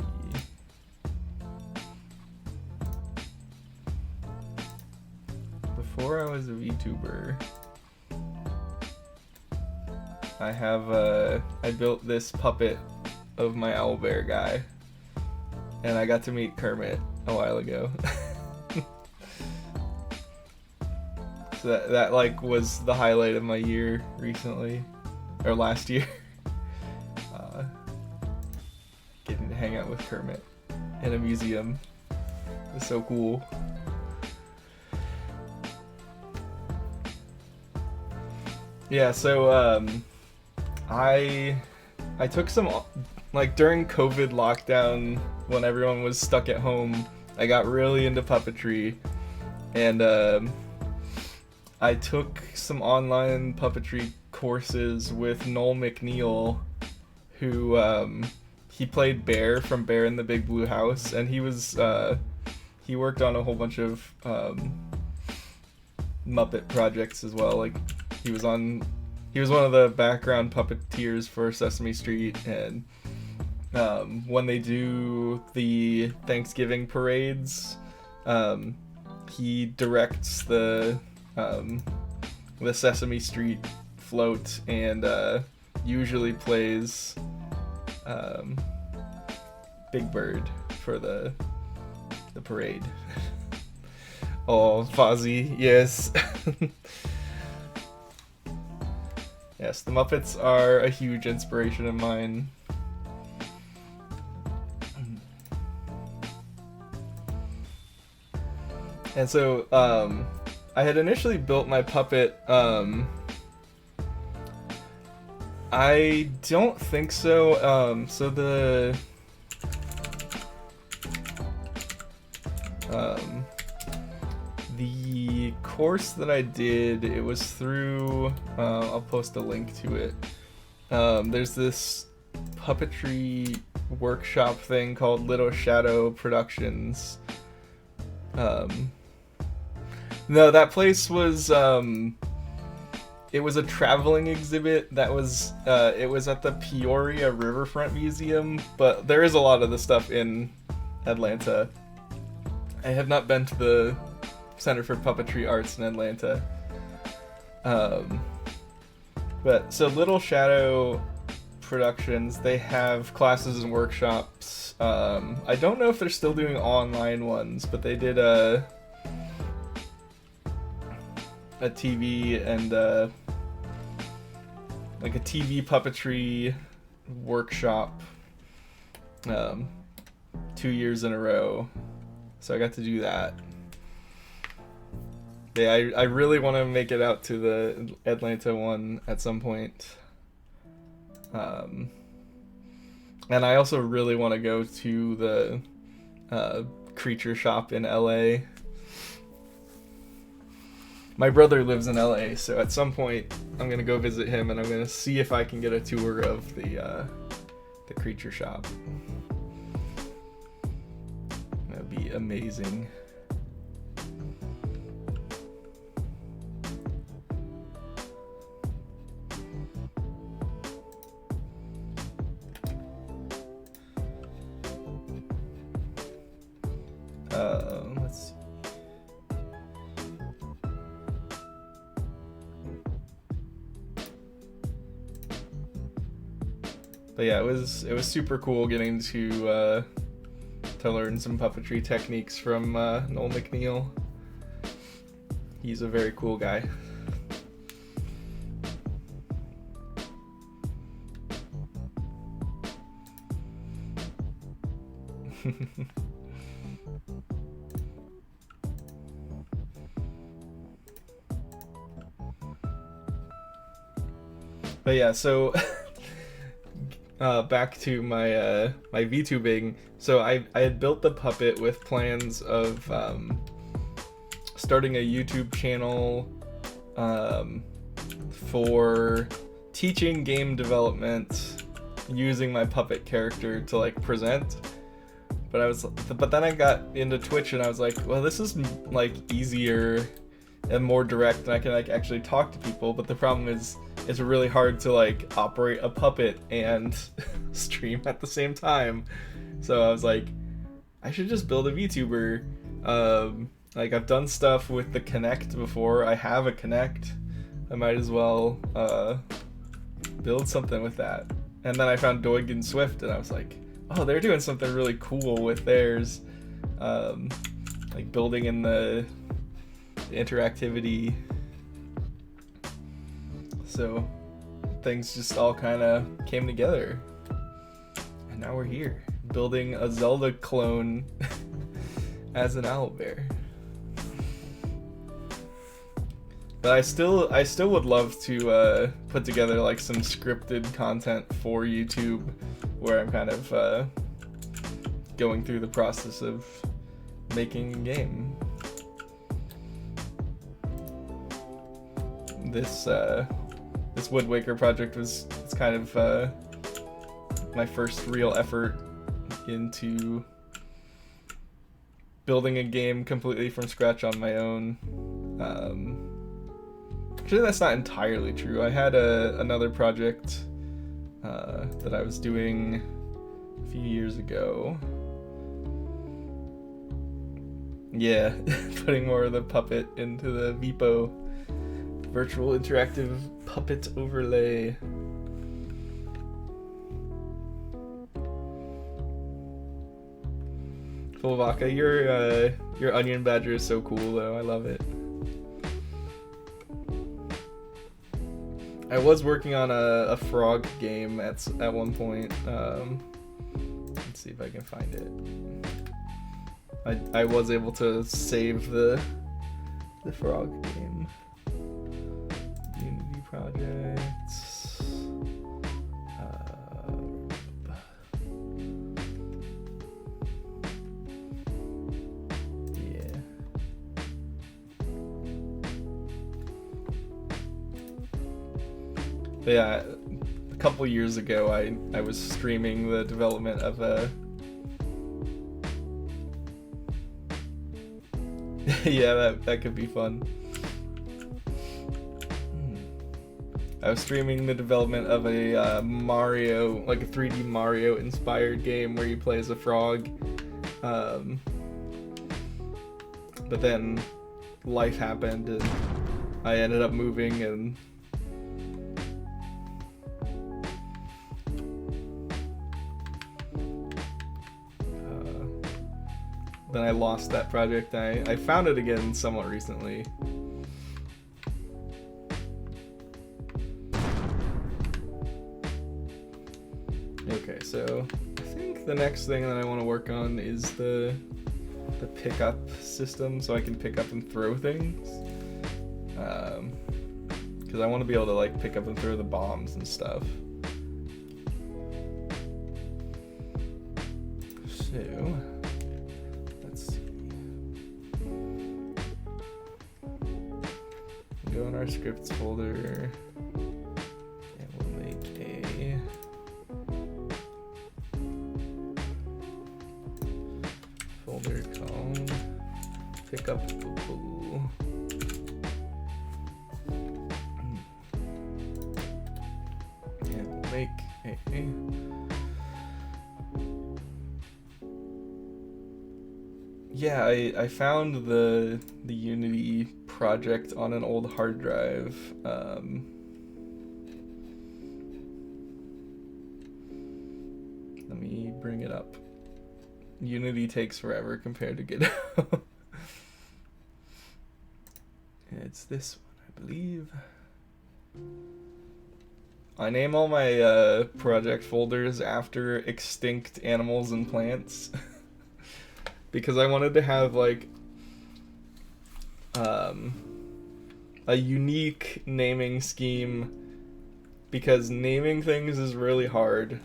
Before I was a VTuber, I built this puppet of my owlbear guy, and I got to meet Kermit a while ago. So that like was the highlight of my year recently, or last year. Getting to hang out with Kermit in a museum is so cool. Yeah, so I took some, like during COVID lockdown when everyone was stuck at home, I got really into puppetry, and I took some online puppetry courses with Noel McNeil, who he played Bear from Bear in the Big Blue House, and he worked on a whole bunch of Muppet projects as well. Like he was one of the background puppeteers for Sesame Street, and when they do the Thanksgiving parades, he directs the Sesame Street float, and usually plays Big Bird for the parade. Oh, Fozzie, yes. Yes, the Muppets are a huge inspiration of mine. And so, I had initially built my puppet, I don't think so, so the course that I did, it was through, I'll post a link to it, there's this puppetry workshop thing called Little Shadow Productions. No, that place was, it was a traveling exhibit that was, it was at the Peoria Riverfront Museum, but there is a lot of the stuff in Atlanta. I have not been to the Center for Puppetry Arts in Atlanta. But, so Little Shadow Productions, they have classes and workshops. I don't know if they're still doing online ones, but they did a TV and like a TV puppetry workshop 2 years in a row, so I got to do that. Yeah, I really want to make it out to the Atlanta one at some point, and I also really want to go to the creature shop in LA. My brother lives in LA, so at some point I'm gonna go visit him, and I'm gonna see if I can get a tour of the creature shop. That'd be amazing. Let's see. But yeah, it was super cool getting to learn some puppetry techniques from Noel McNeil. He's a very cool guy. But yeah, so back to my my VTubing. So I had built the puppet with plans of starting a YouTube channel for teaching game development using my puppet character to like present. But then I got into Twitch and I was like, well, this is like easier and more direct, and I can like actually talk to people. But the problem is it's really hard to like operate a puppet and stream at the same time. So I was like, I should just build a VTuber. Like I've done stuff with the Kinect before. I have a Kinect. I might as well build something with that. And then I found Doig and Swift, and I was like, oh, they're doing something really cool with theirs. Like building in the interactivity. So things just all kind of came together. And now we're here, building a Zelda clone as an owlbear. But I still would love to put together like some scripted content for YouTube, where I'm kind of going through the process of making a game. This Wood Waker project was kind of my first real effort into building a game completely from scratch on my own. Actually, that's not entirely true. I had another project that I was doing a few years ago. Yeah, putting more of the puppet into the VPO, virtual interactive puppet overlay. Fullvaka, your onion badger is so cool though. I love it. I was working on a frog game at one point. Let's see if I can find it. I was able to save the frog game. Unity projects. Yeah. But yeah, a couple years ago, I was streaming the development of a. Yeah, that could be fun. I was streaming the development of a Mario, like a 3D Mario inspired game where you play as a frog. But then life happened and I ended up moving, and then I lost that project. I found it again somewhat recently. Okay, so I think the next thing that I want to work on is the pickup system, so I can pick up and throw things. Because I want to be able to like pick up and throw the bombs and stuff. So let's see. Go in our scripts folder and we'll make a folder called pickup. And we'll make a yeah, I found the Unity project on an old hard drive. Let me bring it up. Unity takes forever compared to GitHub. It's this one, I believe. I name all my project folders after extinct animals and plants. Because I wanted to have like a unique naming scheme, because naming things is really hard,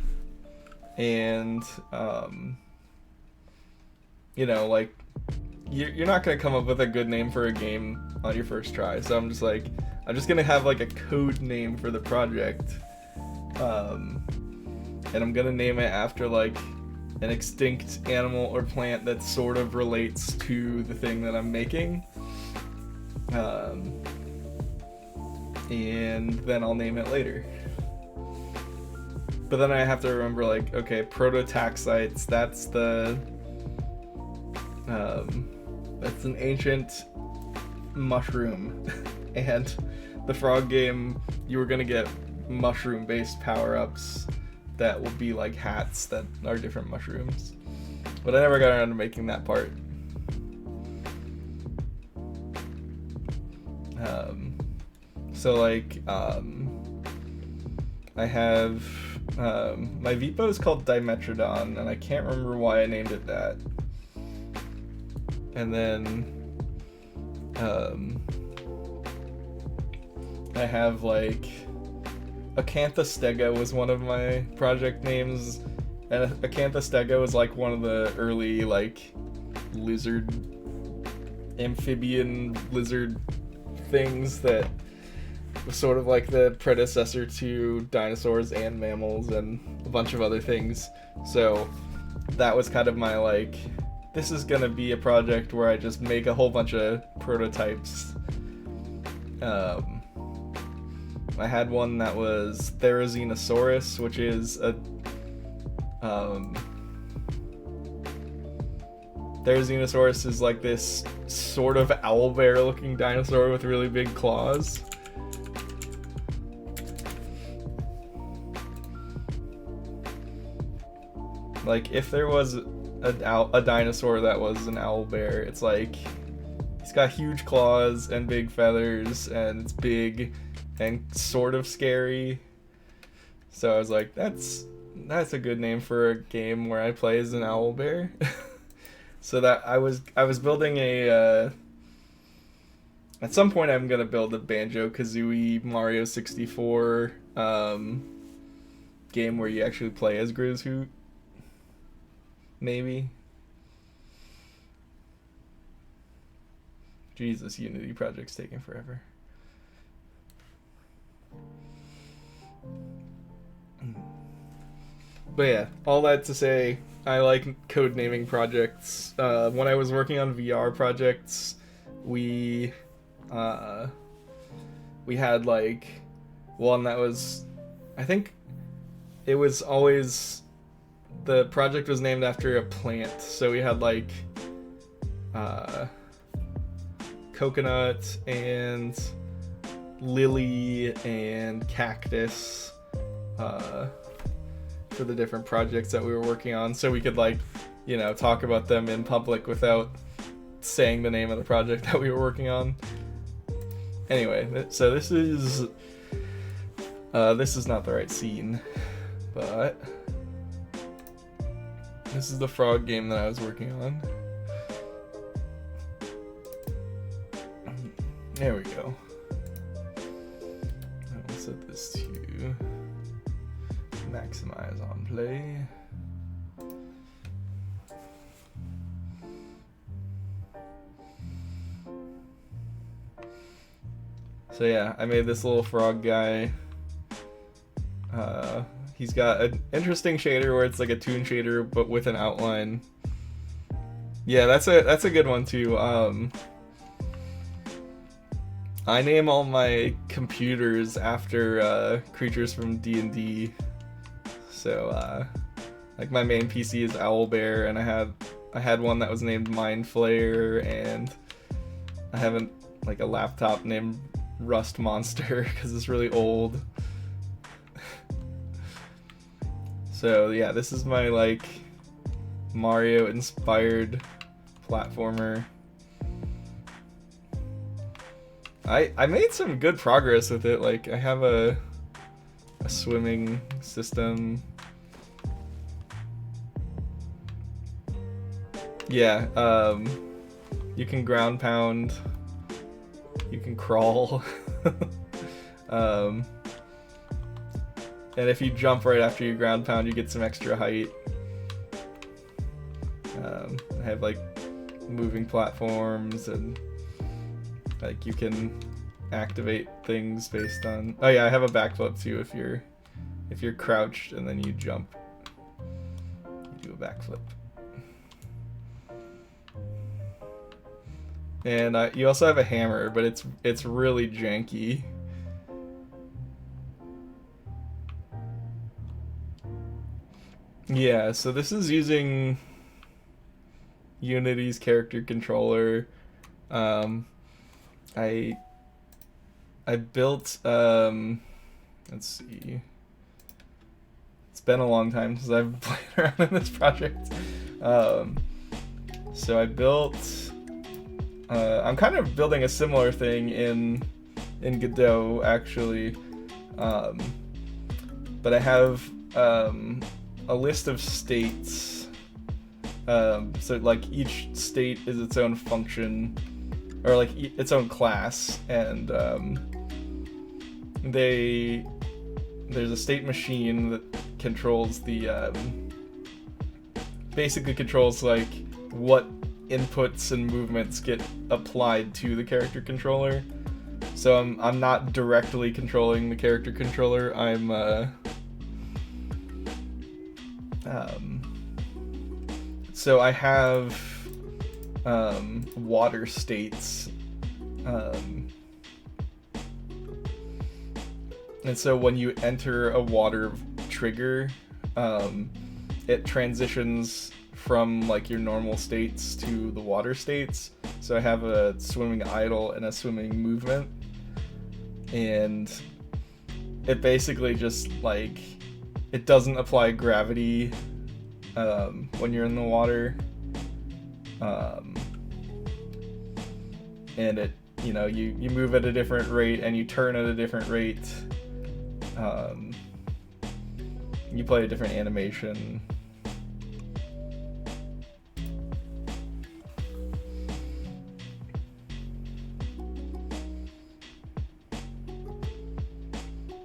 and you know, like you're not gonna come up with a good name for a game on your first try. So I'm just gonna have like a code name for the project, and I'm gonna name it after like an extinct animal or plant that sort of relates to the thing that I'm making. And then I'll name it later. But then I have to remember, like, okay, prototaxites, that's an ancient mushroom. And the frog game, you were gonna get mushroom-based power-ups that will be like hats that are different mushrooms. But I never got around to making that part. So like, I have, my Vipo is called Dimetrodon, and I can't remember why I named it that. And then, I have like, Acanthostega was one of my project names, and Acanthostega was like one of the early like amphibian lizard things that was sort of like the predecessor to dinosaurs and mammals and a bunch of other things. So that was kind of my like, this is gonna be a project where I just make a whole bunch of prototypes. I had one that was Therizinosaurus, which is a Therizinosaurus is like this sort of owlbear looking dinosaur with really big claws. Like, if there was a dinosaur that was an owlbear, it's like, he's got huge claws and big feathers, and it's big and sort of scary. So I was like, that's a good name for a game where I play as an owlbear. So that I was building a at some point I'm gonna build a Banjo-Kazooie Mario 64 game where you actually play as Grizzhoot. Maybe. Jesus, Unity project's taking forever. But yeah, all that to say, I like code naming projects. When I was working on VR projects, we had like one that was, I think it was always, the project was named after a plant. So we had like coconut and lily and cactus for the different projects that we were working on, so we could like, you know, talk about them in public without saying the name of the project that we were working on. Anyway, so this is not the right scene, but this is the frog game that I was working on. There we go. I'll set this to maximize on play. So yeah, I made this little frog guy. He's got an interesting shader where it's like a toon shader but with an outline. Yeah, that's a good one too. I name all my computers after creatures from D&D. So like my main PC is Owlbear, and I had one that was named Mind Flayer, and I have a laptop named Rust Monster because it's really old. So yeah, this is my like Mario inspired platformer. I made some good progress with it. Like, I have a swimming system. Yeah, you can ground pound. You can crawl. And if you jump right after you ground pound, you get some extra height. I have like moving platforms, and like you can activate things based on. Oh yeah, I have a backflip too. If you're crouched and then you jump, you do a backflip. And you also have a hammer, but it's really janky. Yeah, so this is using Unity's character controller. I built let's see. It's been a long time since I've played around in this project. So I built I'm kind of building a similar thing in Godot actually. But I have a list of states. So like each state is its own function, or like its own class, and there's a state machine that controls the basically controls like what inputs and movements get applied to the character controller. So I'm not directly controlling the character controller. So I have water states, and so when you enter a water trigger, it transitions from like your normal states to the water states. So I have a swimming idle and a swimming movement, and it basically just like it doesn't apply gravity when you're in the water, and it, you know, you move at a different rate and you turn at a different rate. You play a different animation.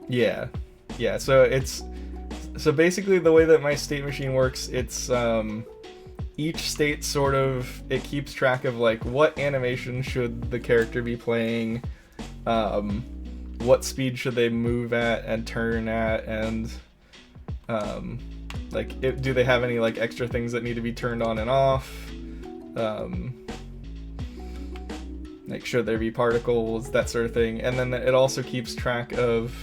Yeah. So basically the way that my state machine works, it's each state sort of, it keeps track of like what animation should the character be playing, what speed should they move at and turn at, and like do they have any like extra things that need to be turned on and off, like should there be particles, that sort of thing. And then it also keeps track of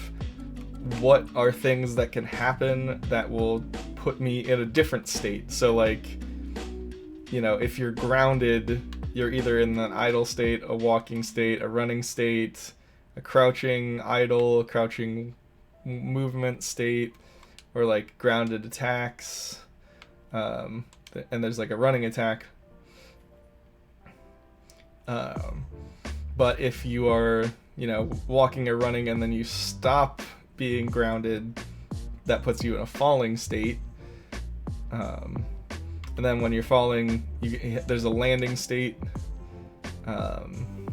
what are things that can happen that will put me in a different state. So like, you know, if you're grounded, you're either in an idle state, a walking state, a running state, a crouching idle, a crouching movement state, or like grounded attacks, and there's like a running attack. But if you are, you know, walking or running and then you stop being grounded, that puts you in a falling state. And then when you're falling, there's a landing state. And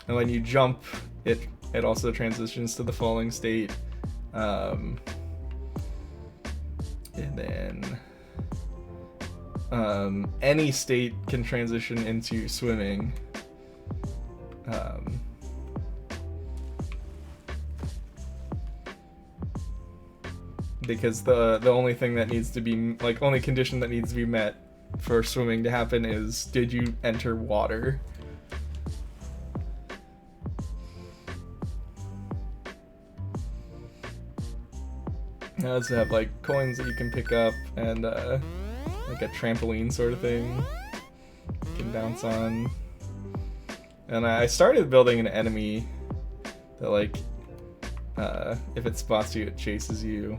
when you jump, it also transitions to the falling state. And then any state can transition into swimming. Because the only thing that needs to be, like, only condition that needs to be met for swimming to happen is, did you enter water? Now let's have like coins that you can pick up, and like a trampoline sort of thing you can bounce on. And I started building an enemy that, like, if it spots you, it chases you.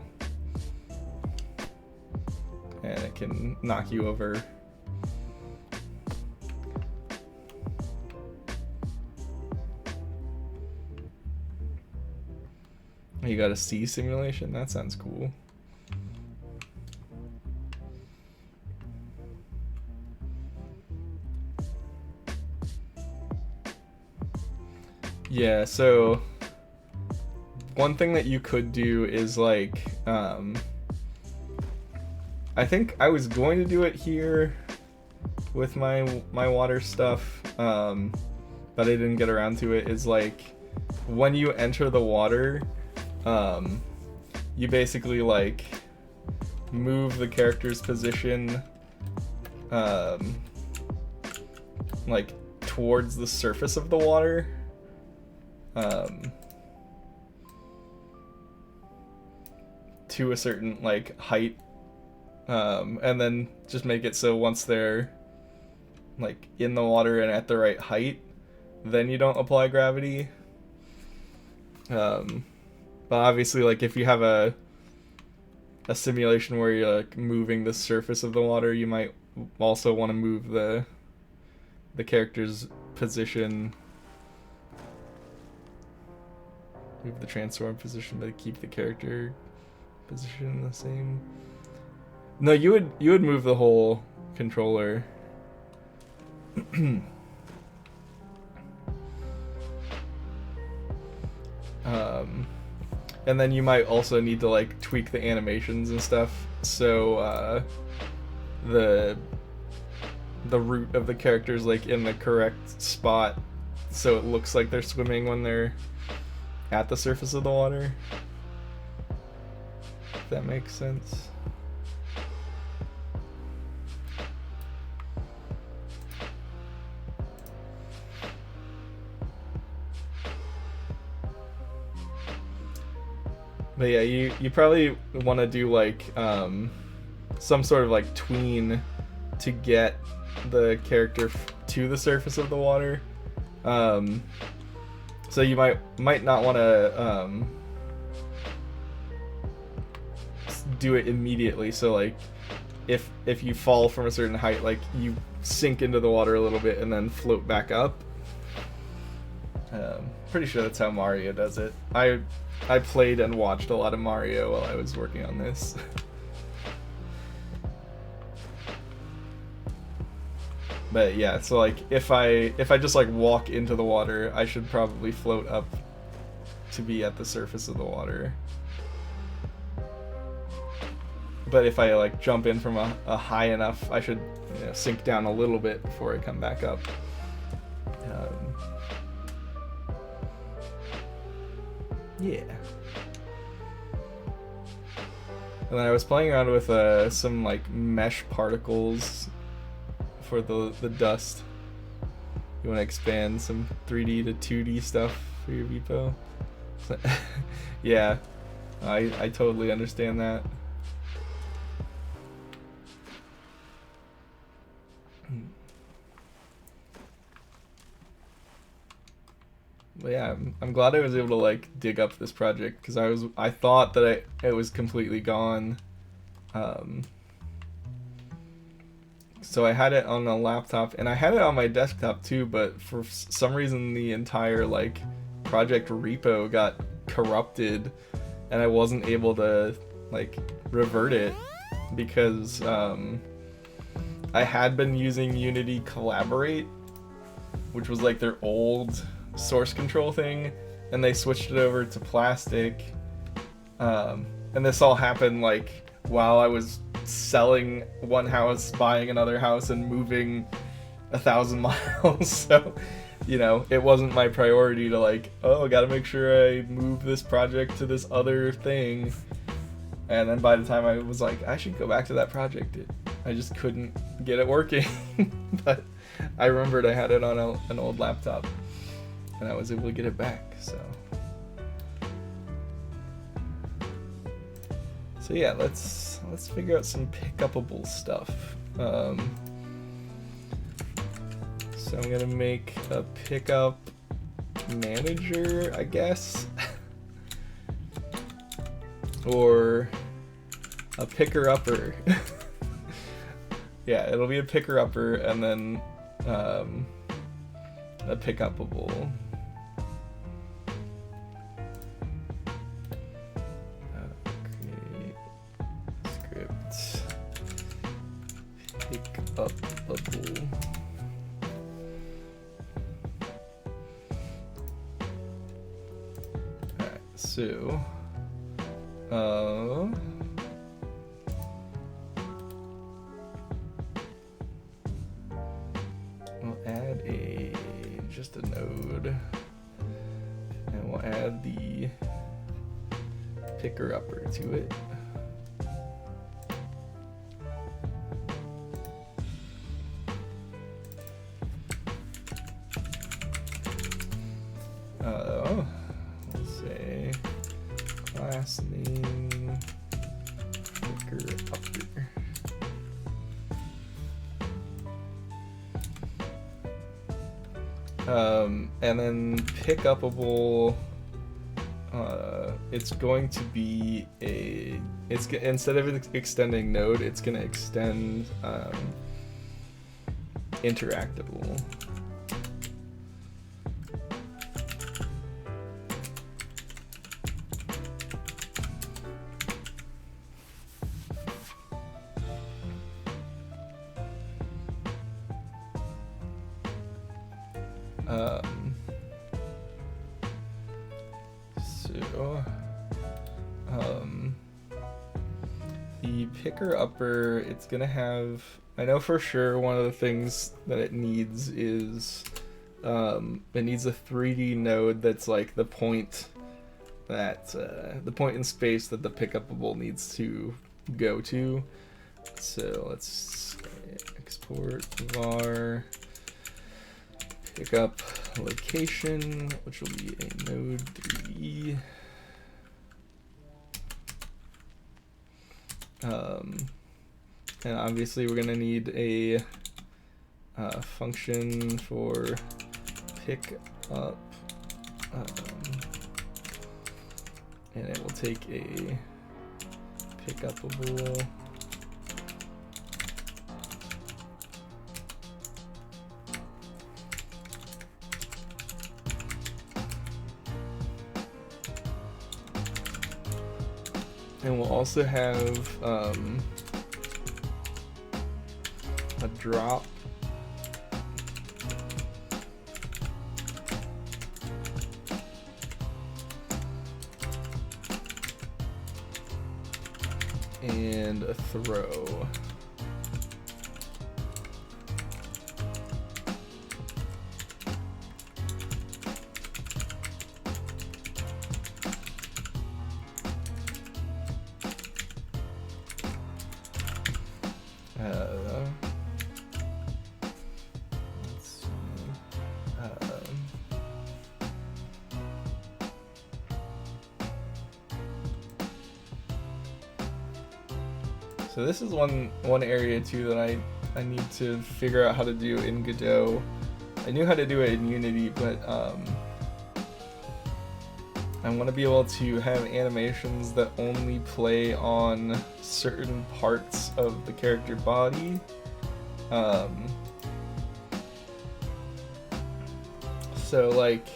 And it can knock you over. You got a sea simulation? That sounds cool. Yeah, so one thing that you could do is like, I think I was going to do it here with my water stuff, but I didn't get around to it, is like when you enter the water, you basically like move the character's position like towards the surface of the water. To a certain like height, and then just make it so once they're like in the water and at the right height, then you don't apply gravity. But obviously, like if you have a simulation where you're like moving the surface of the water, you might also want to move the character's position, move the transform position, but keep the character position the same. No, you would move the whole controller. And then you might also need to like tweak the animations and stuff, so the root of the character's like in the correct spot, so it looks like they're swimming when they're at the surface of the water. If that makes sense. But yeah, you probably want to do like some sort of like tween to get the character to the surface of the water. So you might not want to do it immediately. So like if you fall from a certain height, like you sink into the water a little bit and then float back up. Pretty sure that's how Mario does it. I played and watched a lot of Mario while I was working on this. But yeah, so like if I just like walk into the water, I should probably float up to be at the surface of the water. But if I like jump in from a high enough, I should sink down a little bit before I come back up. Yeah. And then I was playing around with some like mesh particles for the dust. You want to expand some 3D to 2D stuff for your repo? Yeah, I totally understand that. But yeah, I'm glad I was able to like dig up this project, because I thought that it was completely gone. So I had it on a laptop and I had it on my desktop too, but for some reason the entire like project repo got corrupted and I wasn't able to like revert it because I had been using Unity Collaborate, which was like their old source control thing, and they switched it over to Plastic, and this all happened like while I was selling one house, buying another house, and moving 1,000 miles. So it wasn't my priority to like, oh, gotta make sure I move this project to this other thing. And then by the time I was like, I should go back to that project, I just couldn't get it working. But I remembered I had it on an old laptop and I was able to get it back. So yeah, let's figure out some pick-upable stuff. So I'm gonna make a pickup manager, I guess, or a picker-upper. Yeah, it'll be a picker-upper and then a pick-upable. Pick-upable. Alright, so we'll add just a node, and we'll add the picker-upper to it. class name picker upper. And then pick upable, it's going to be instead of extending node, it's going to extend interactable. The picker upper, it's gonna have, I know for sure one of the things that it needs is it needs a 3D node that's like the point in space that the pickupable needs to go to. So let's export var pickup location, which will be a node 3D. And obviously we're gonna need a function for pick up, and it will take a pickupable and we'll also have a drop and a throw. Let's see. So this is one area too that I need to figure out how to do in Godot. I knew how to do it in Unity, but I want to be able to have animations that only play on certain parts of the character body. So like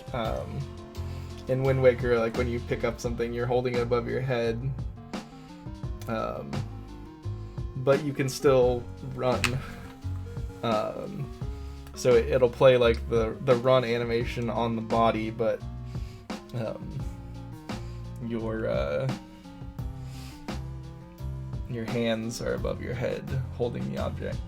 in Wind Waker, like when you pick up something, you're holding it above your head, but you can still run. So it'll play like the run animation on the body, but your hands are above your head holding the object.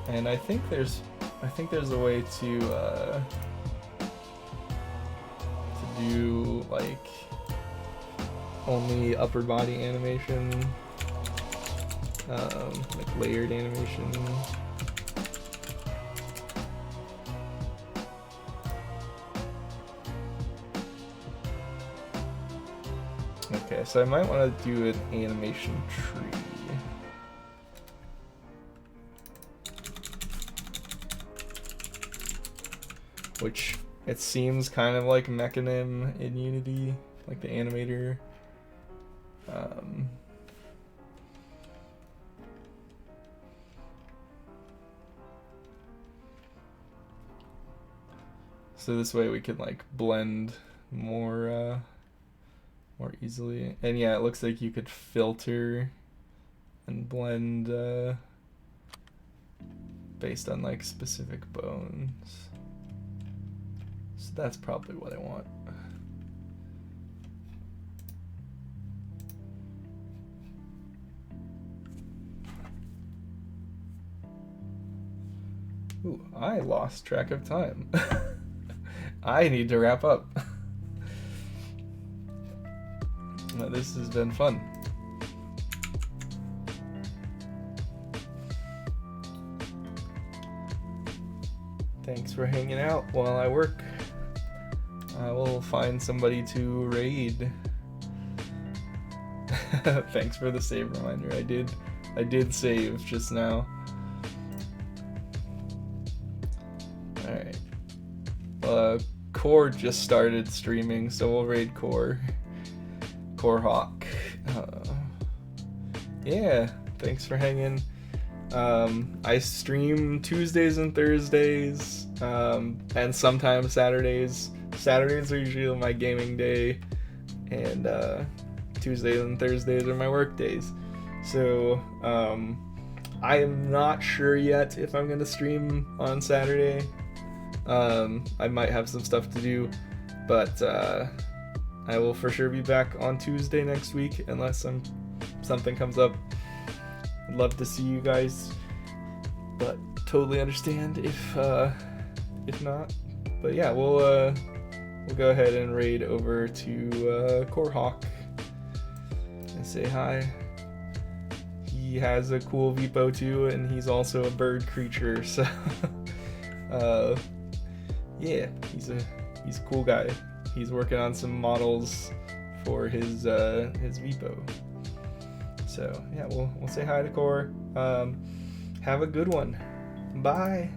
And I think there's a way to do like only upper body animation, like layered animation. Okay, so I might want to do an animation tree. Which it seems kind of like Mechanim in Unity, like the animator. So this way we can like blend more easily. And yeah, it looks like you could filter and blend based on like specific bones. So that's probably what I want. Ooh, I lost track of time. I need to wrap up. Well, this has been fun. Thanks for hanging out while I work. I will find somebody to raid. Thanks for the save reminder. I did save just now. Alright. Core just started streaming, so we'll raid Core. Core Hawk. Yeah, thanks for hanging. I stream Tuesdays and Thursdays, and sometimes Saturdays. Saturdays are usually my gaming day, and Tuesdays and Thursdays are my work days. So I am not sure yet if I'm gonna stream on Saturday. I might have some stuff to do, but I will for sure be back on Tuesday next week unless something comes up. I'd love to see you guys, but totally understand if not. But yeah, we'll go ahead and raid over to Core Hawk and say hi. He has a cool Vipo too, and he's also a bird creature, so yeah, he's a cool guy. He's working on some models for his Vipo. So yeah, we'll say hi to Core. Have a good one. Bye.